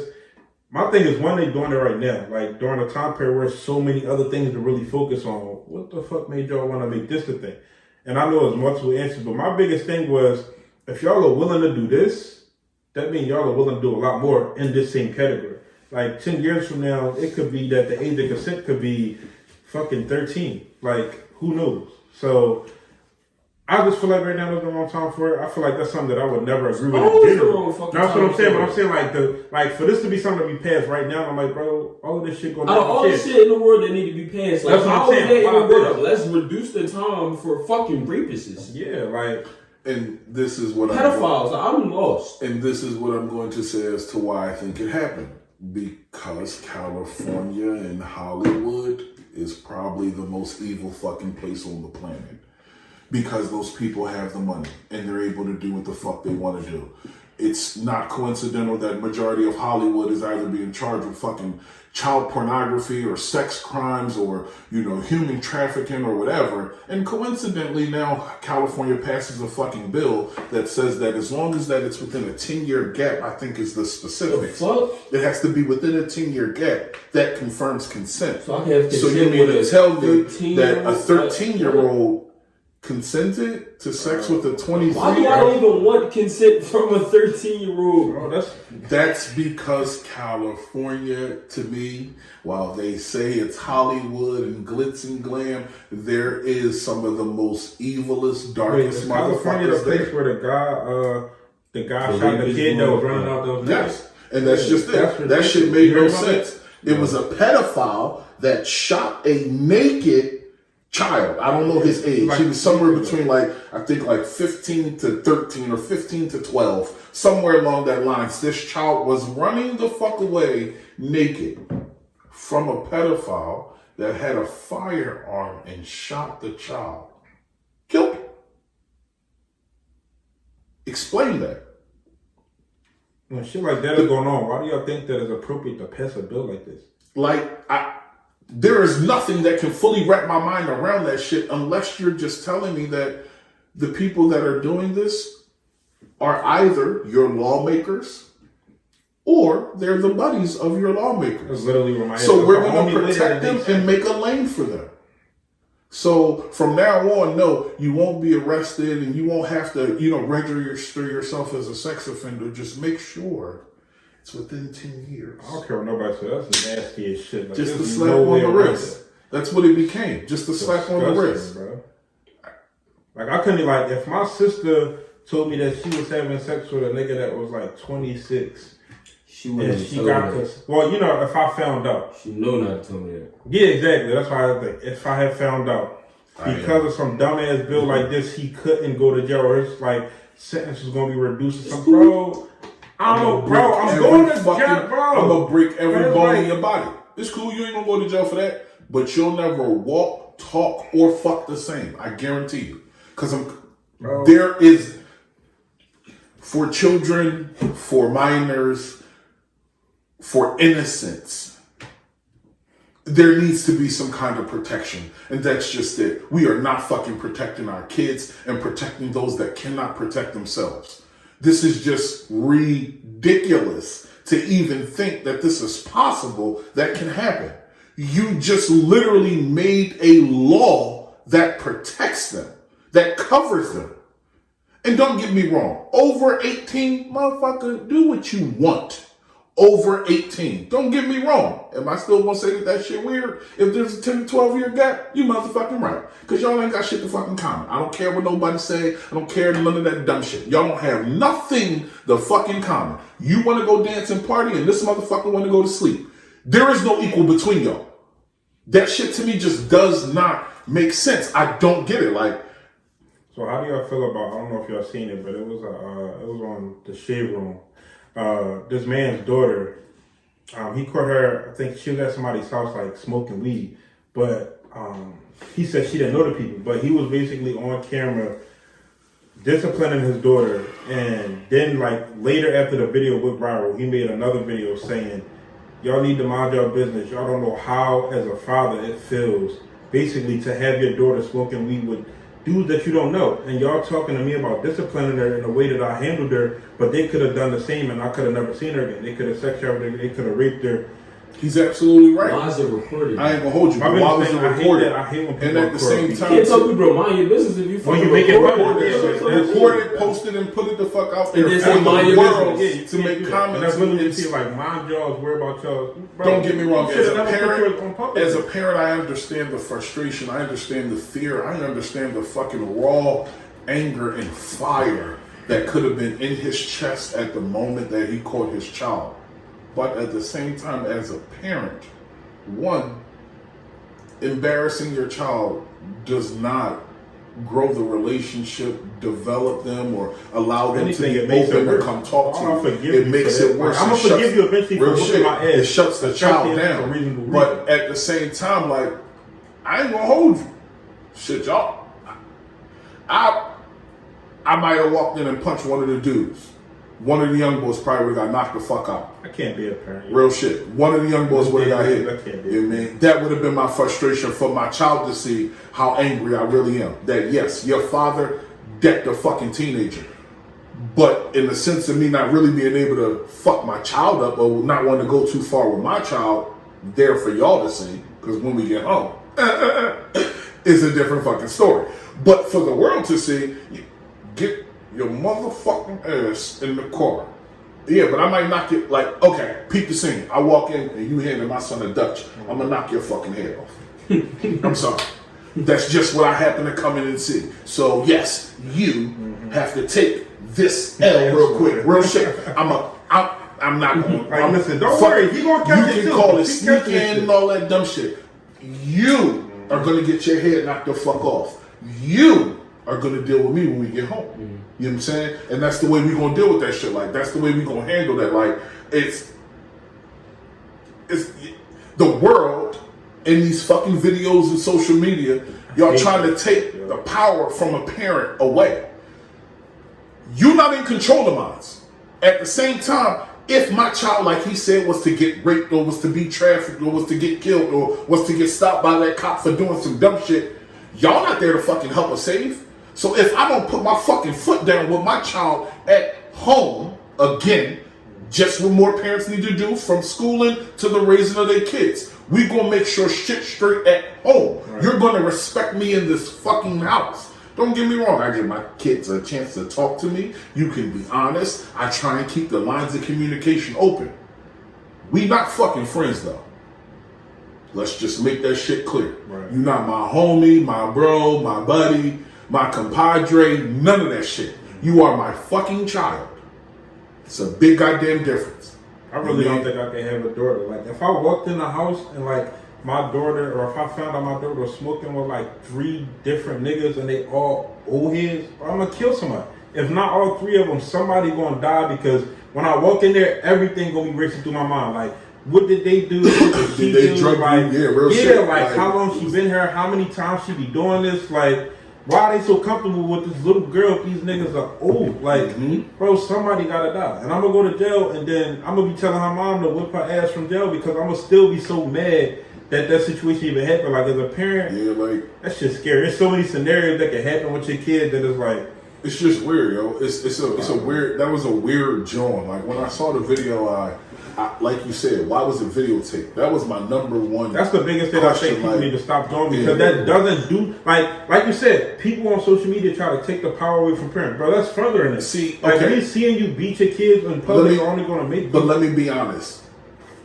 my thing is, when they doing it right now, during a time period where there's so many other things to really focus on, what the fuck made y'all want to make this the thing? And I know it's multiple answers, but my biggest thing was, if y'all are willing to do this, that means y'all are willing to do a lot more in this same category. 10 years from now, it could be that the age of consent could be fucking 13. Who knows? So, I just feel like right now is the wrong time for it. I feel like that's something that I would never agree with in general. That's what I'm saying. But I'm saying for this to be something to be passed right now, I'm like, bro, all of this shit going on. All the shit in the world that need to be passed. That's what I'm saying. Let's reduce the time for fucking rapists. Yeah, and this is what pedophiles. I'm lost. And this is what I'm going to say as to why I think it happened. Because California and Hollywood is probably the most evil fucking place on the planet. Because those people have the money and they're able to do what the fuck they want to do. It's not coincidental that majority of Hollywood is either being charged with fucking child pornography or sex crimes or, human trafficking or whatever. And coincidentally now California passes a fucking bill that says that as long as that it's within a 10-year gap, I think is the specifics. It has to be within a 10-year gap that confirms consent. So you mean to tell me that a 13-year-old consented to sex with a 23-year-old? Why do I even want consent from a 13-year-old? Bro, that's because California, to me, while they say it's Hollywood and glitz and glam, there is some of the most evilest, darkest motherfuckers. California, the place where the guy shot the kid that was running out those. Yes, and that's just it. That shit made no sense. It was a pedophile that shot a naked child. I don't know his age. He was somewhere between I think 15 to 13 or 15 to 12. Somewhere along that line. This child was running the fuck away naked from a pedophile that had a firearm and shot the child. Killed him. Explain that. When shit like that is going on, why do y'all think that it's appropriate to pass a bill like this? There is nothing that can fully wrap my mind around that shit unless you're just telling me that the people that are doing this are either your lawmakers or they're the buddies of your lawmakers. That's literally what my So we're going to protect them and make a lane for them. So from now on, no, you won't be arrested and you won't have to, register yourself as a sex offender. Just make sure it's within 10 years. I don't care what nobody says. That's nasty as shit. Just a slap on the wrist. That's what it became. Just a slap on the wrist. Bro. I couldn't, if my sister told me that she was having sex with a nigga that was 26, she got this. Well, if I found out. She know not to tell me that. Yeah, exactly. That's why I think if I had found out because of some dumbass bill like this, he couldn't go to jail, or his like sentence was gonna be reduced to some bro. I don't know, bro. I'm going to jail, bro. I'm gonna break every bone in your body. It's cool, you ain't gonna go to jail for that, but you'll never walk, talk, or fuck the same. I guarantee you. Because there is, for children, for minors, for innocents, there needs to be some kind of protection. And that's just it. We are not fucking protecting our kids and protecting those that cannot protect themselves. This is just ridiculous to even think that this is possible, that can happen. You just literally made a law that protects them, that covers them. And don't get me wrong, over 18, motherfucker, do what you want. Over 18. Don't get me wrong. Am I still gonna say that shit weird? If there's a 10 to 12 year gap, you motherfucking right. Because y'all ain't got shit to fucking comment. I don't care what nobody say. I don't care none of that dumb shit. Y'all don't have nothing to fucking comment. You want to go dance and party and this motherfucker want to go to sleep. There is no equal between y'all. That shit to me just does not make sense. I don't get it. Like, so how do y'all feel about? I don't know if y'all seen it, but it was on the Shade Room. This man's daughter, he caught her. I think she was at somebody's house, like smoking weed. But he said she didn't know the people. But he was basically on camera disciplining his daughter. And then, like later after the video went viral, he made another video saying, "Y'all need to mind your business. Y'all don't know how, as a father, it feels basically to have your daughter smoking weed with dudes that you don't know. And y'all talking to me about disciplining her in the way that I handled her, but they could have done the same and I could have never seen her again. They could have sexed her, they could have raped her." He's absolutely right. Why is it recorded? I ain't gonna hold you. But why was it recorded? I hate when people and at the same time, you can't tell people, mind your business if you fucking make it record it, post it, and put it the fuck out there for the world to make comments. That's literally just like mind y'all, worry about y'all. Don't get me wrong. As a parent, I understand the frustration. I understand the fear. I understand the fucking raw anger and fire that could have been in his chest at the moment that he caught his child. But at the same time, as a parent, one, embarrassing your child does not grow the relationship, develop them, or allow them to be open to come talk to you. It makes it worse. I'm gonna forgive you eventually for whooping my ass. It shuts the child down. But at the same time, like, I ain't gonna hold you. Shit, y'all. I might have walked in and punched one of the dudes. One of the young boys probably would have got knocked the fuck out. I can't be a parent. Real shit. One of the young boys would have got hit. I can't be. You know what I mean? That would have been my frustration for my child to see how angry I really am. That yes, your father decked a fucking teenager. But in the sense of me not really being able to fuck my child up or not wanting to go too far with my child, there for y'all to see, because when we get home, it's a different fucking story. But for the world to see, get your motherfucking ass in the car. Yeah, but I might knock it, like, okay, peep the scene. I walk in and you handing my son a Dutch. I'm gonna knock your fucking head off. I'm sorry. That's just what I happen to come in and see. So yes, you have to take this L real quick. Real shit. I'm not going to. Listen, don't worry. You gonna catch it too. You can call it sneak in and all that dumb shit. You are going to get your head knocked the fuck off. You are going to deal with me when we get home. You know what I'm saying? And that's the way we're going to deal with that shit. Like, that's the way we're going to handle that. Like, it's the world in these fucking videos and social media, y'all trying to take the power from a parent away. You're not in control of mine. At the same time, if my child, like he said, was to get raped or was to be trafficked or was to get killed or was to get stopped by that cop for doing some dumb shit, y'all not there to fucking help or save. So if I don't put my fucking foot down with my child at home, again, just what more parents need to do from schooling to the raising of their kids, we gonna make sure shit straight at home. Right. You're gonna respect me in this fucking house. Don't get me wrong, I give my kids a chance to talk to me. You can be honest. I try and keep the lines of communication open. We not fucking friends though. Let's just make that shit clear. Right. You're not my homie, my bro, my buddy, my compadre, none of that shit. You are my fucking child. It's a big goddamn difference. I really don't think I can have a daughter. Like, if I walked in the house and, like, my daughter, or if I found out my daughter was smoking with like 3 different niggas and they all old heads, I'm gonna kill somebody. If not all 3 of them, somebody gonna die because when I walk in there, everything gonna be racing through my mind. Like, what did they do? What did she they do? drug like, you? Yeah, real shit. Like how long she been here? How many times she be doing this? Like, why are they so comfortable with this little girl if these niggas are old? Like, bro, somebody gotta die. And I'm gonna go to jail and then I'm gonna be telling her mom to whip her ass from jail because I'm gonna still be so mad that situation even happened. Like, as a parent, yeah, like, that's just scary. There's so many scenarios that can happen with your kid that is like, it's just weird, yo. It's a weird. That was a weird joint. Like when I saw the video, I like you said, why was it videotaped? That was my number one. That's the biggest thing I think people need to stop doing because that doesn't do like you said. People on social media try to take the power away from parents, bro. That's furthering it. See, like okay. me seeing you beat your kids in public are only going to make. But let me be honest.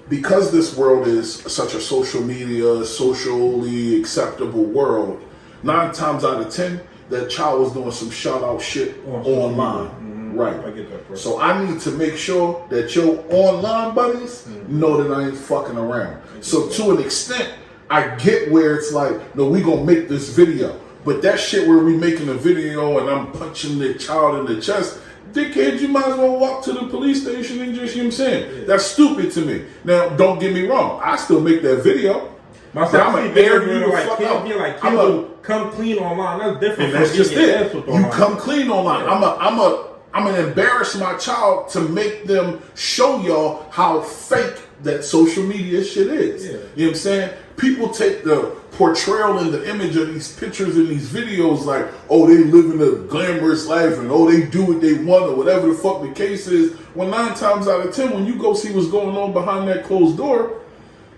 Because this world is such a social media, socially acceptable world, 9 times out of 10, that child was doing some shout out shit online. Right. I get that, bro. So I need to make sure that your online buddies know that I ain't fucking around. So to an extent, I get where it's like, no, we gonna make this video. But that shit where we making a video and I'm punching the child in the chest, dickhead, you might as well walk to the police station and just, you know what I'm saying? Yeah. That's stupid to me. Now, don't get me wrong. I still make that video. I'm gonna air you like kids come clean online. That's different. And that's just it. You come clean online. Yeah. I'm gonna embarrass my child to make them show y'all how fake that social media shit is. Yeah. You know what I'm saying? People take the portrayal and the image of these pictures and these videos like, oh, they living a glamorous life and oh, they do what they want or whatever the fuck the case is. When 9 times out of 10, when you go see what's going on behind that closed door,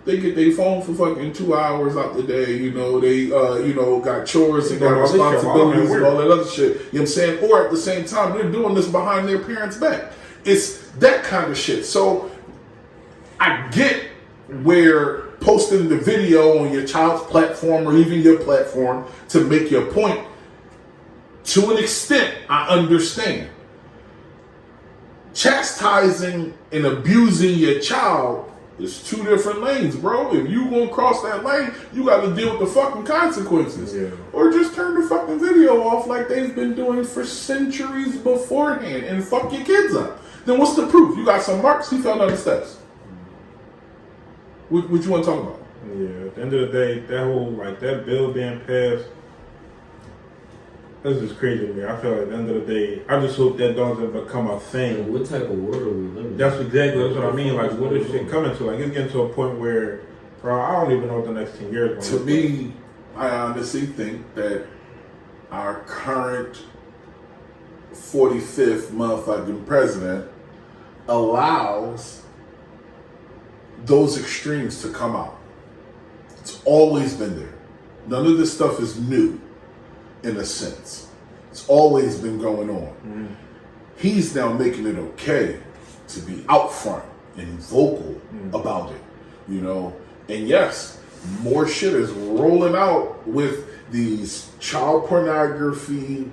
they get their phone for fucking 2 hours out the day. You know, they got chores and got responsibilities and all that other shit. You know what I'm saying? Or at the same time, they're doing this behind their parents' back. It's that kind of shit. So I get where posting the video on your child's platform or even your platform to make your point, to an extent, I understand. Chastising and abusing your child is 2 different lanes, bro. If you gonna cross that lane, you gotta deal with the fucking consequences. Yeah. Or just turn the fucking video off like they've been doing for centuries beforehand and fuck your kids up. Then what's the proof? You got some marks, he fell down the steps. What you want to talk about? Yeah, at the end of the day, that whole, like, that bill being passed, that's just crazy to me. I feel like at the end of the day, I just hope that doesn't become a thing. What type of world are we living in? That's what I mean. Like, what is shit coming to? Like, it's getting to a point where, bro, I don't even know what the next 10 years is going to be. To me, I honestly think that our current 45th motherfucking president allows those extremes to come out. It's always been there. None of this stuff is new, in a sense. It's always been going on. He's now making it okay to be out front and vocal about it, you know. And yes, more shit is rolling out with these child pornography,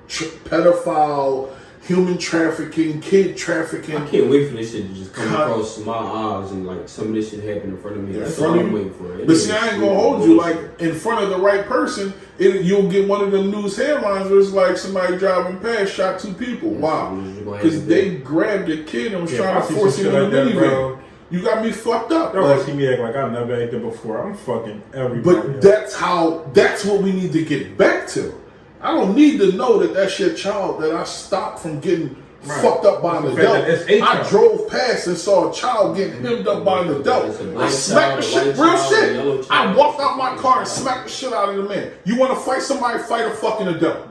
pedophile, human trafficking, kid trafficking. I can't wait for this shit to just come across my eyes and like some of this shit happen in front of me. That's what I'm waiting for. But see, I ain't gonna hold you. Like in front of the right person, you'll get one of them news headlines where it's like somebody driving past shot 2 people. Wow, because they grabbed a kid and was trying to force him in the minivan. You got me fucked up. Y'all gonna see me act like I've never acted before. I'm fucking everybody. But that's what we need to get back to. I don't need to know that your child that I stopped from getting fucked up by an adult. I drove past and saw a child getting hemmed up by an adult. I smacked the shit, real shit. I walked out my car and smacked the shit out of the man. You want to fight somebody, fight a fucking adult.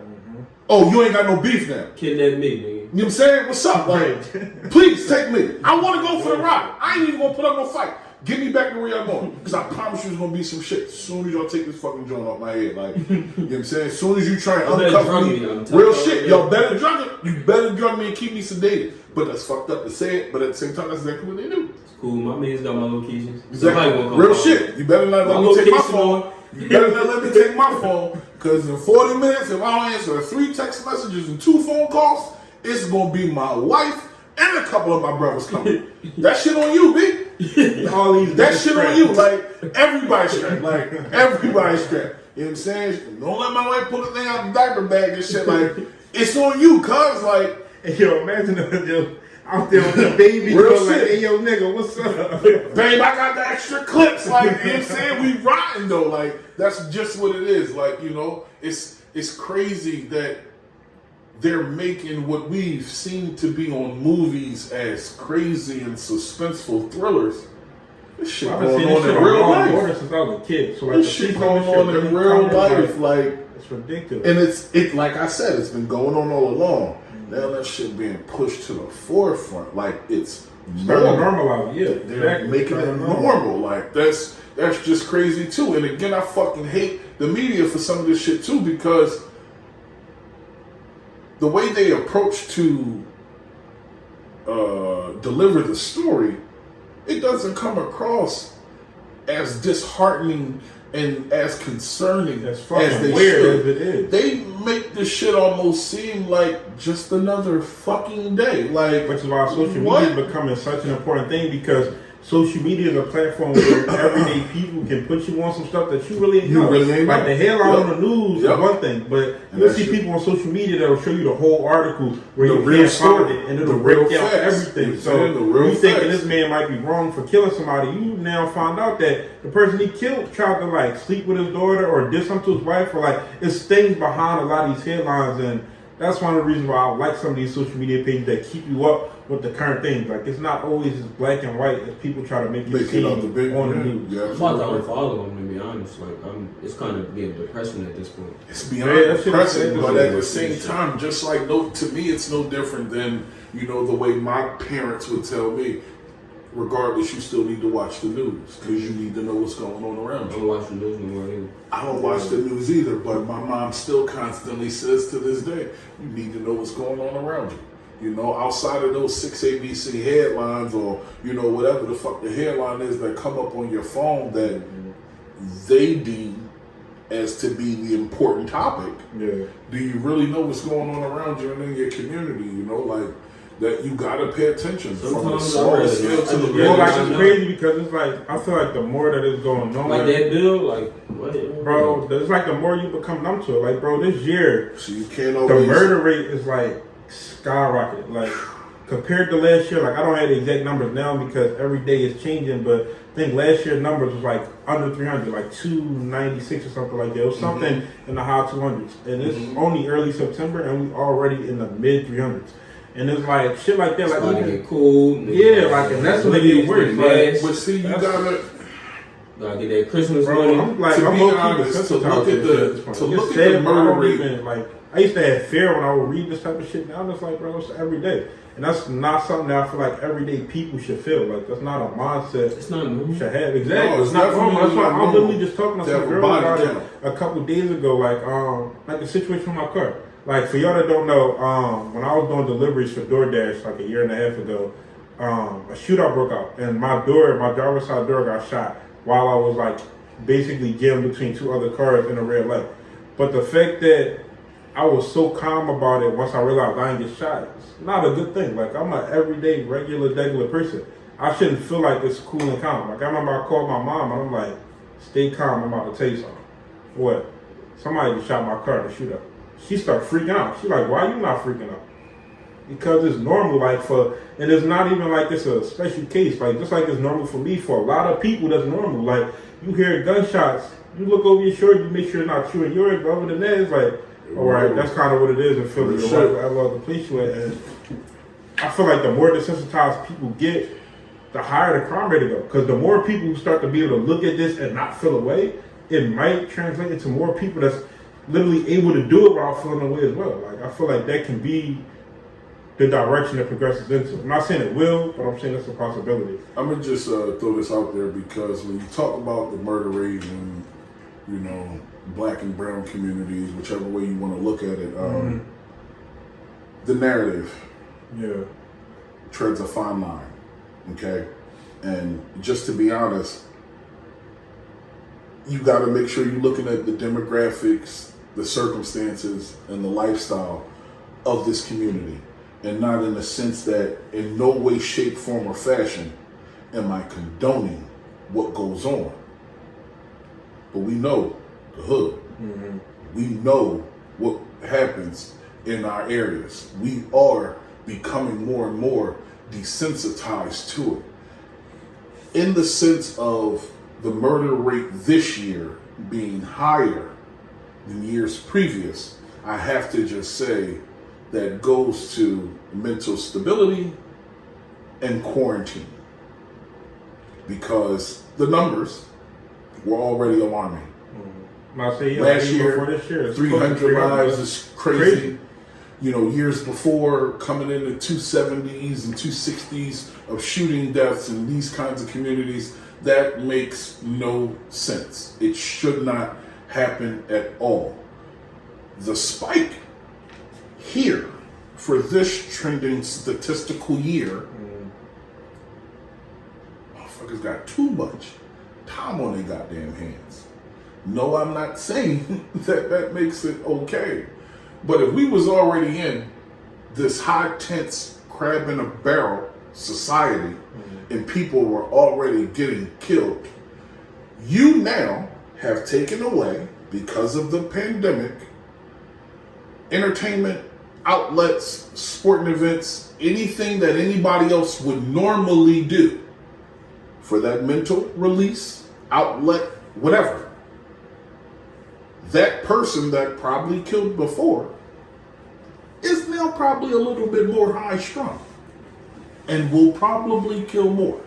Oh, you ain't got no beef now. Kidnap me, nigga. You know what I'm saying? What's up, like, please take me. I want to go for the ride. I ain't even going to put up no fight. Get me back to where y'all going. Because I promise you there's going to be some shit as soon as y'all take this fucking joint off my head. Like, you know what I'm saying? As soon as you try and uncuff me, real shit, y'all better drug it. You better drug me and keep me sedated. But that's fucked up to say it. But at the same time, that's exactly what they do. It's cool. My man's got my locations. Exactly. Real shit. You better not let me take my phone. You better not let me take my phone. Because in 40 minutes, if I don't answer 3 text messages and 2 phone calls, it's going to be my wife and a couple of my brothers coming. That shit on you, B. All these that shit on you. Like, everybody's strapped. Like, everybody's strapped. You know what I'm saying? Don't let my wife pull the thing out the diaper bag and shit. Like, it's on you, cuz. Like, hey, yo, imagine them out there with the baby. Real Like, shit. hey, yo, nigga, what's up? babe, I got the extra clips. Like, you know what I'm saying? We rotten, though. Like, that's just what it is. Like, you know, it's crazy that they're making what we've seen to be on movies as crazy and suspenseful thrillers. This shit I've going been on seeing in real life. order since I was a kid. So like This shit going on in real life. Like, it's ridiculous. and it's like I said, it's been going on all along. Now that shit being pushed to the forefront, like it's starting to normalize. Yeah, they're exactly. making it normal. Like that's just crazy too. And again, I fucking hate the media for some of this shit too, because the way they approach to deliver the story, it doesn't come across as disheartening and as concerning as they weird should. as it is. They make this shit almost seem like just another fucking day. Like, which is why social media is becoming such an important thing, because social media is a platform where everyday people can put you on some stuff that you really ain't know. Like the headline on the news is one thing, but you'll see people on social media that will show you the whole article where you can't find it, and it'll break down everything. So you thinking this man might be wrong for killing somebody, you now find out that the person he killed tried to like sleep with his daughter or did something to his wife, or like it's things behind a lot of these headlines. And that's one of the reasons why I like some of these social media pages that keep you up with the current things. Like, it's not always as black and white as people try to make you see on the news. I'm about to unfollow them, to be honest. Like, it's kind of getting depressing at this point. It's beyond depressing, but at the same time, just like, to me, it's no different than, you know, the way my parents would tell me, regardless, you still need to watch the news because you need to know what's going on around you. I don't watch the news anymore either. I don't watch the news either, but my mom still constantly says to this day, you need to know what's going on around you. You know, outside of those 6 ABC headlines or, you know, whatever the fuck the headline is that come up on your phone that they deem as to be the important topic. Yeah. Do you really know what's going on around you and in your community? You know, like, that you gotta pay attention from the smallest scale to the big. Yeah, like it's crazy because it's like, I feel like the more that is going on, like that bill, like what? Bro, it's like the more you become numb to it. Like, bro, this year, so you can't always, the murder rate is like skyrocketed. Like, compared to last year, like I don't have the exact numbers now because every day is changing, but I think last year's numbers was like under 300, like 296 or something like that. It was something in the high 200s. And it's only early September and we already in the mid 300s. And it's like shit like that. Like, it's get cool. Yeah, like, and that's when it get worse. Like, but see, you gotta get that Christmas bro, money. I'm like, to I'm be honest, to look at the murder rate. Like, I used to have fear when I would read this type of shit. Now I'm just like, bro, it's every day. And that's not something that I feel like everyday people should feel. Like, that's not a mindset it's not normal. should have. Exactly. No, it's not normal. That's why I was literally just talking to to some have a girl body about count. it a couple days ago. Like the situation with my car. Like, for y'all that don't know, when I was doing deliveries for DoorDash like a year and a half ago, a shootout broke out. And my driver's side door got shot while I was like basically jammed between two other cars in a red light. But the fact that I was so calm about it once I realized I didn't get shot, it's not a good thing. Like, I'm an everyday, regular person. I shouldn't feel like it's cool and calm. Like, I remember I called my mom and I'm like, stay calm, I'm about to tell you something. What? Somebody just shot my car in a shootout. She started freaking out. She's like, why are you not freaking out? Because it's normal, and it's not even like it's a special case. Like, just like it's normal for me, for a lot of people, that's normal. Like, you hear gunshots, you look over your shoulder, you make sure it's not you and yours, but other than that, it's like, all right, that's kind of what it is in Philly, or whatever the police you at. And I feel like the more desensitized people get, the higher the crime rate go. Because the more people who start to be able to look at this and not feel away, it might translate into more people that's literally able to do it without feeling away as well. Like, I feel like that can be the direction that progresses into. I'm not saying it will, but I'm saying it's a possibility. I'm gonna just throw this out there because when you talk about the murder rate and, you know, black and brown communities, whichever way you want to look at it, the narrative treads a fine line, okay? And just to be honest, you got to make sure you're looking at the demographics, the circumstances, and the lifestyle of this community. and not in the sense that in no way, shape, form, or fashion am I condoning what goes on. But we know the hood. Mm-hmm. We know what happens in our areas. We are becoming more and more desensitized to it. In the sense of the murder rate this year being higher than years previous, I have to just say that goes to mental stability and quarantine. Because the numbers were already alarming. Last year, 300 lives is crazy. You know, years before, coming in the 270s and 260s of shooting deaths in these kinds of communities, that makes no sense. It should not happen at all. The spike here for this trending statistical year, motherfuckers got too much time on their goddamn hands. No, I'm not saying that makes it okay. But if we was already in this high tense crab in a barrel society and people were already getting killed, you now have taken away, because of the pandemic, entertainment outlets, sporting events, anything that anybody else would normally do for that mental release, outlet, whatever. That person that probably killed before is now probably a little bit more high strung and will probably kill more.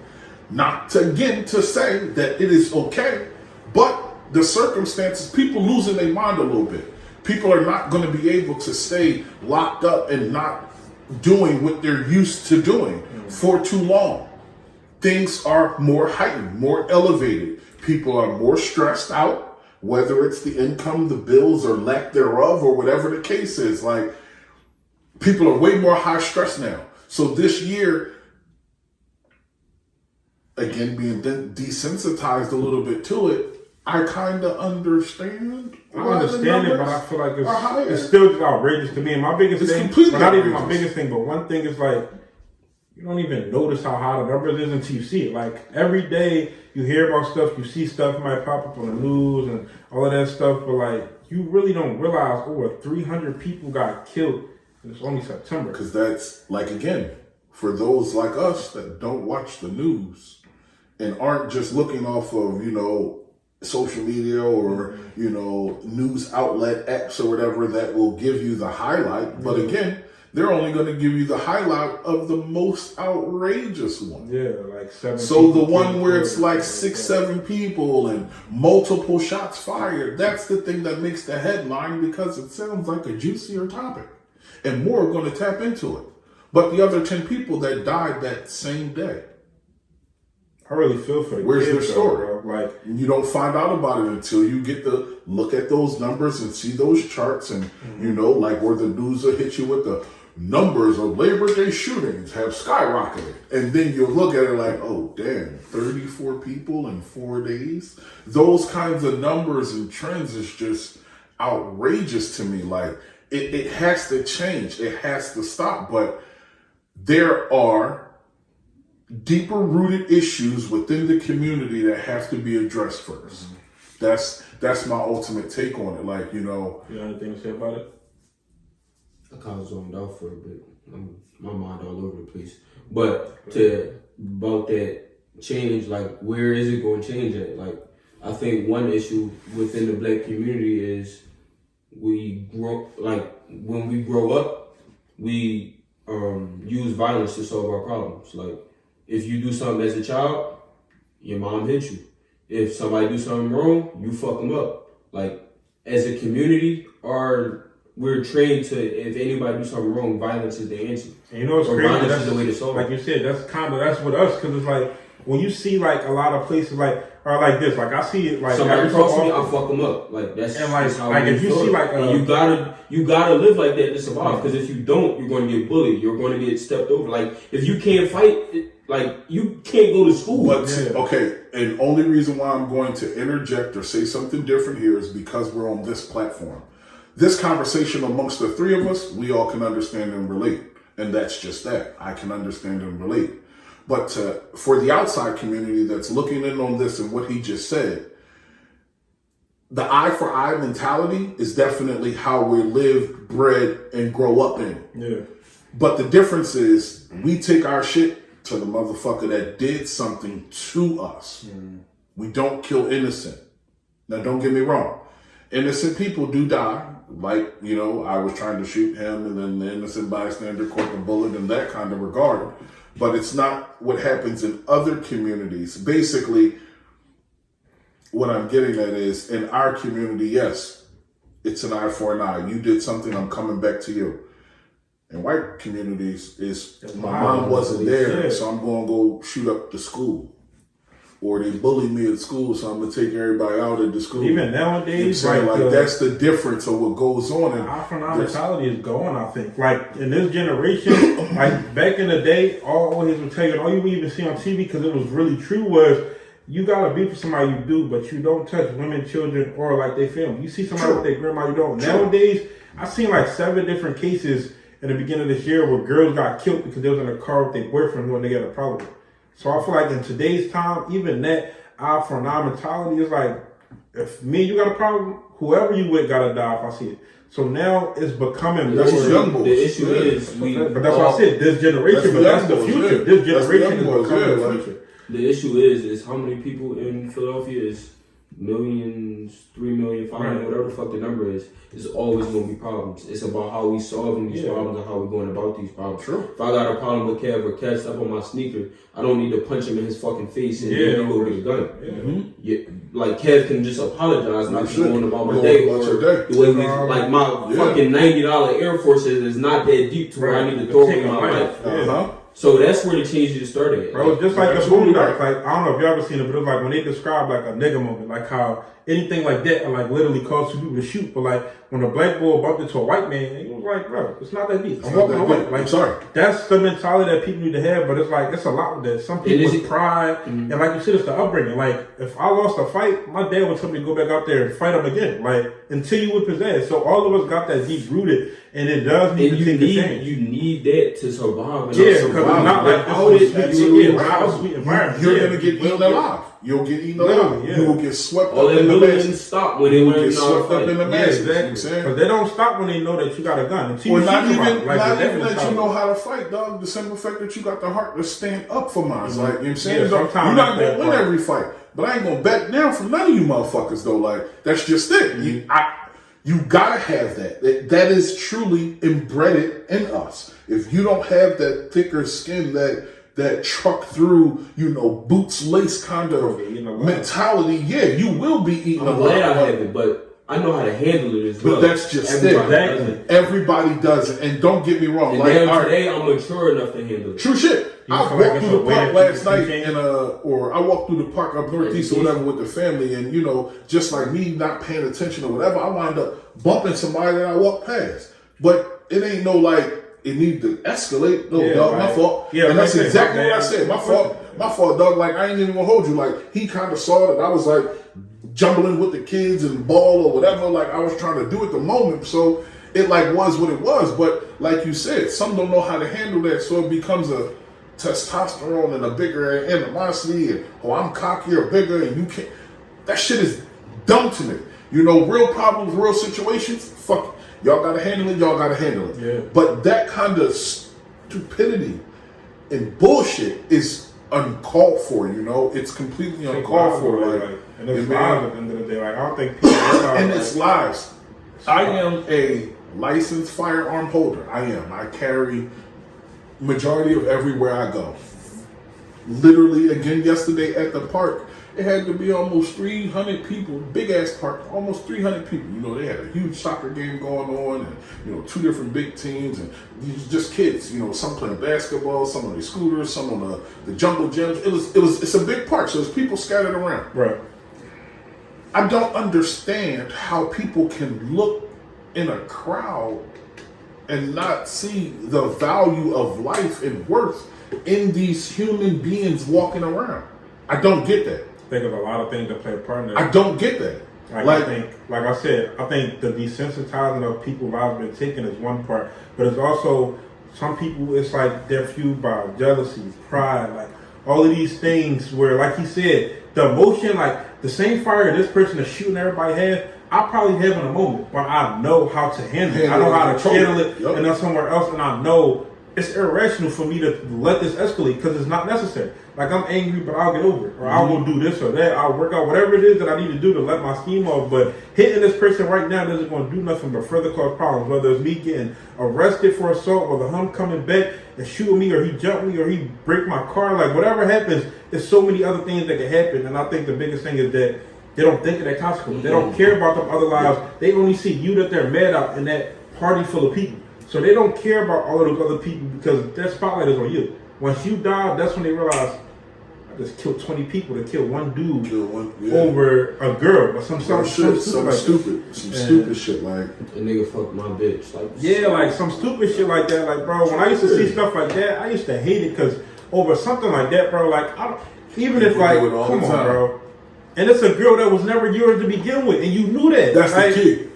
Not to say that it is okay, but the circumstances, people losing their mind a little bit. People are not going to be able to stay locked up and not doing what they're used to doing for too long. Things are more heightened, more elevated. People are more stressed out. Whether it's the income, the bills, or lack thereof, or whatever the case is, like, people are way more high stress now. So this year, again, being desensitized a little bit to it, I kind of understand. I understand it, but I feel like it's still just outrageous to me. And my biggest thing, well, not even my biggest thing, but one thing is like, you don't even notice how high the numbers is until you see it. Like, every day you hear about stuff, you see stuff might pop up on the news and all of that stuff, but like, you really don't realize over 300 people got killed. It's only September. Because that's, like, again, for those like us that don't watch the news and aren't just looking off of, you know, social media or, you know, news outlet apps or whatever that will give you the highlight. But again, they're only going to give you the highlight of the most outrageous one. Yeah, like 7. So the one where it's like 6, 7 people and multiple shots fired, that's the thing that makes the headline, because it sounds like a juicier topic. And more are going to tap into it. But the other 10 people that died that same day, I really feel for you. Where's their story? Bro. Like, you don't find out about it until you get to look at those numbers and see those charts, and you know, like where the news will hit you with the numbers of Labor Day shootings have skyrocketed, and then you look at it like, oh damn, 34 people in 4 days. Those kinds of numbers and trends is just outrageous to me. Like, it has to change. It has to stop. But there are deeper rooted issues within the community that have to be addressed first. That's my ultimate take on it. Like, you know. You got anything to say about it? I kind of zoned out for a bit. My mind all over the place. But about that change, like, where is it going to change at? Like, I think one issue within the black community is when we grow up, we use violence to solve our problems. Like, if you do something as a child, your mom hits you. If somebody do something wrong, you fuck them up. Like, as a community, we're trained to, if anybody do something wrong, violence is the answer. And you know what's crazy? Violence That's is the way to solve it. Like you said, that's with us, because it's like, when you see like a lot of places like are like this, like I see it like somebody talks to me, I fuck them up. Like that's and like how if you see like you gotta live like that to survive. Because if you don't, you're going to get bullied. You're going to get stepped over. Like, if you can't fight, like, you can't go to school. But okay, and only reason why I'm going to interject or say something different here is because we're on this platform. This conversation amongst the three of us, we all can understand and relate. And that's just that. I can understand and relate. But for the outside community that's looking in on this and what he just said, the eye for eye mentality is definitely how we live, bred, and grow up in. Yeah. But the difference is we take our shit to the motherfucker that did something to us. We don't kill innocent. Now, don't get me wrong. Innocent people do die. Like, you know, I was trying to shoot him and then the innocent bystander caught the bullet in that kind of regard. But it's not what happens in other communities. Basically, what I'm getting at is, in our community, yes, it's an eye for an eye. You did something, I'm coming back to you. In white communities, my mom wasn't there, so I'm going to go shoot up the school. Or they bully me at school, so I'm going to take everybody out of the school. Even nowadays, that's the difference of what goes on. And eye for eye mentality is going, I think. Like, in this generation, like, back in the day, all his would tell you, and all you would even see on TV, because it was really true, was you got to be for somebody you do, but you don't touch women, children, or, like, their family. You see somebody with their grandma, you don't. Nowadays, I've seen, like, 7 different cases in the beginning of this year where girls got killed because they was in a car with their boyfriend when they got a problem. So I feel like in today's time, even that eye for an eye mentality is like, if me and you got a problem, whoever you with gotta die if I see it. So now it's becoming more. The issue is, but that's what I said. This generation, but that's the future. Yeah. This generation is becoming the future. The issue is how many people in Philadelphia is millions, 3 million, 5 million, whatever the fuck the number is. There's always going to be problems. It's about how we solving these problems and how we're going about these problems. True. If I got a problem with Kev or Kev step on my sneaker, I don't need to punch him in his fucking face and then he go get a gun. Like Kev can just apologize, not just going about my day. Or the way we, like my fucking $90 Air Forces is not that deep to where I need to throw in my life. So that's where the change is started. Bro, it's just like the Boondocks. Like, I don't know if you ever seen it, but it's like when they describe like a nigga moment, like how anything like that like literally causes people to shoot. But like when a black boy bumped into a white man, he was like, bro, it's not that deep. I'm walking away. Like, sorry. That's the mentality that people need to have, but it's like it's a lot with that. Some people with pride, and like you said, it's the upbringing. Like if I lost a fight, my dad would tell me to go back out there and fight him again. Like until you whip his ass. So all of us got that deep rooted, and it does need to take a change. You need that to survive. Yeah, because it's not like you're gonna get eaten alive. You'll get eaten alive. You will get swept up in the mess. Stop when they get swept up in the mess. Because they don't stop when they know that you got a gun. Or not even that you know how to fight, dog. The simple fact that you got the heart to stand up for mine. Like, you know what I'm saying? You're not gonna win every fight, but I ain't gonna back down from none of you motherfuckers though. Like that's just it. You gotta have that. That is truly embedded in us. If you don't have that thicker skin, that truck through, boots lace kind of mentality, you will be eating I'm glad I have it, but I know how to handle it as well. But that's just it. Everybody does it. And don't get me wrong. And today I'm mature enough to handle it. True shit. I walked through the park last night or I walked through the park up northeast or whatever with the family, and just like me not paying attention or whatever, I wind up bumping somebody that I walked past. But it ain't no like it need to escalate. No, dog, my fault. Yeah, and that's exactly what I said. My fault, dog. Like I ain't even gonna hold you. Like he kind of saw that I was like jumbling with the kids and ball or whatever. Like I was trying to do at the moment. So it like was what it was. But like you said, some don't know how to handle that. So it becomes a testosterone and a bigger animosity and I'm cocky or bigger and you can't. That shit is dumb to me. Real problems, real situations. Fuck it. Y'all gotta handle it. Y'all gotta handle it. Yeah. But that kind of stupidity and bullshit is uncalled for. It's completely uncalled for. And it's lives at the end of the day. Like I don't think people and it's lives. I am a licensed firearm holder. I am. I carry majority of everywhere I go. Literally, again, yesterday at the park, it had to be almost 300 people, big ass park, almost 300 people. They had a huge soccer game going on and, 2 different big teams and just kids, some playing basketball, some on their scooters, some on the jungle gyms. It's a big park, so there's people scattered around. Right. I don't understand how people can look in a crowd and not see the value of life and worth in these human beings walking around. I don't get that. I think of a lot of things that play a part in that. I don't get that. I think the desensitizing of people's lives been taken is one part, but it's also Some people, it's like they're fueled by jealousy, pride, like all of these things where, like he said, the emotion, like the same fire this person is shooting everybody have, I probably have in a moment, but I know how to handle it. I know how to channel it and then somewhere else, and I know it's irrational for me to let this escalate because it's not necessary. Like, I'm angry, but I'll get over it. Or I will do this or that. I'll work out whatever it is that I need to do to let my steam off. But hitting this person right now isn't going to do nothing but further cause problems. Whether it's me getting arrested for assault, or him coming back and shooting me, or he jumped me, or he break my car. Like, whatever happens, there's so many other things that can happen. And I think the biggest thing is that they don't think of that consequence. They don't care about them other lives. They only see you that they're mad at in that party full of people. So they don't care about all of those other people because their spotlight is on you. Once you die, that's when they realize, I just killed 20 people to kill one dude over a girl or some stupid shit like a nigga fucked my bitch. Like, like some stupid shit like that. Like, bro, when I used to see stuff like that, I used to hate it because over something like that, bro. Like, even if like, come on, bro. And it's a girl that was never yours to begin with, and you knew that. That's the key.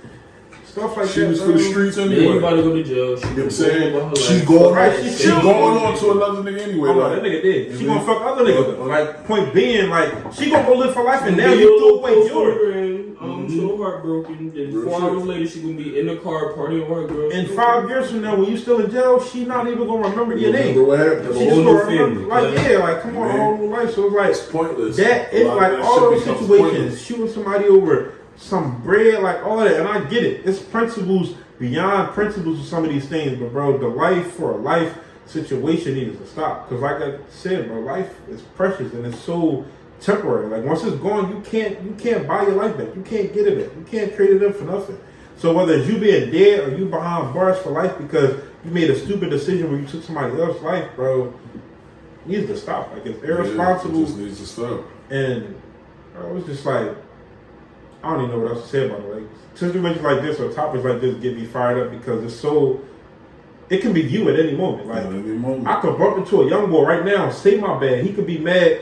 Stuff like she that. She was for the streets anyway. Yeah, you about to go to jail. You know what I'm saying? She going on to another nigga anyway. Oh, that nigga did. She gonna fuck other niggas. Like, point being, like, she gonna go live her life, and now you threw away yours. So heartbroken. Then 4 hours later, she gonna be in the car partying with her girl. And 5 years from now, when you still in jail, she not even gonna remember your name. What happened? She just gonna remember, like, come on, whole new life. So it's like, it's pointless. That it's like all those situations, shooting somebody over some bread, like all of that, and I get it. It's principles beyond principles of some of these things, but bro, the life for a life situation needs to stop. Because like I said, bro, life is precious and it's so temporary. Like, once it's gone, you can't buy your life back. You can't get it back. You can't trade it in for nothing. So whether it's you being dead or you behind bars for life because you made a stupid decision where you took somebody else's life, bro, it needs to stop. Like, it's irresponsible. It just needs to stop. And bro, it was just like, I don't even know what else to say about it. Like, situations like this or topics like this get me fired up because it's so, it can be you at any moment. Like, I could bump into a young boy right now, say my bad. He could be mad,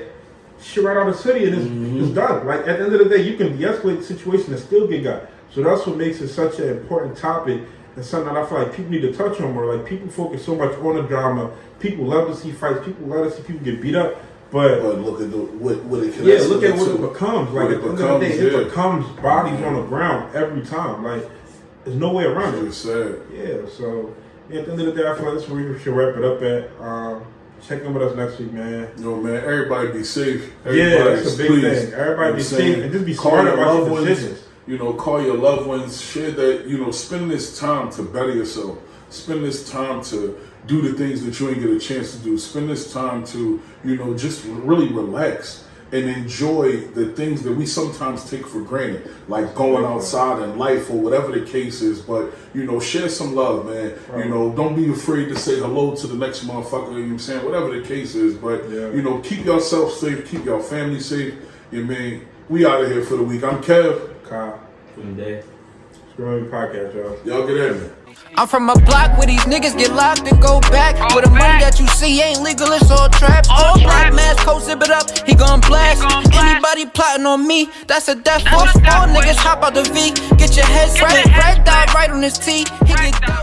shit right out of the city, and it's done. Like, at the end of the day, you can de-escalate the situation and still get got. So that's what makes it such an important topic and something that I feel like people need to touch on more. Like, people focus so much on the drama. People love to see fights. People love to see people get beat up. But look at what it can. Yeah, look at what it becomes. Like, at the end of the day, it becomes bodies on the ground every time. Like, there's no way around it. It's sad. Yeah, so at the end of the day, I feel like that's where we should wrap it up at. Check in with us next week, man. Yo, man, everybody be safe. That's a big thing. Everybody be safe and just be smart about your decisions. You know, call your loved ones. Share that. You know, spend this time to better yourself. Spend this time to do the things that you ain't get a chance to do. Spend this time to, you know, just really relax and enjoy the things that we sometimes take for granted, like going outside in life or whatever the case is. But, you know, share some love, man. Right. You know, don't be afraid to say hello to the next motherfucker, you know what I'm saying? Whatever the case is. But, you know, keep yourself safe, keep your family safe. You mean, we out of here for the week. I'm Kev. Kyle. Good day. ScreamAtMePodcast, y'all. Y'all get at me. I'm from a block where these niggas get locked and go back. Where the money that you see ain't legal, it's all traps. All black mask, coat, zip it up, he gon' blast. Anybody plotting on me, that's a death force. All niggas hop out the V, get your head split, right out right on his T. He get down.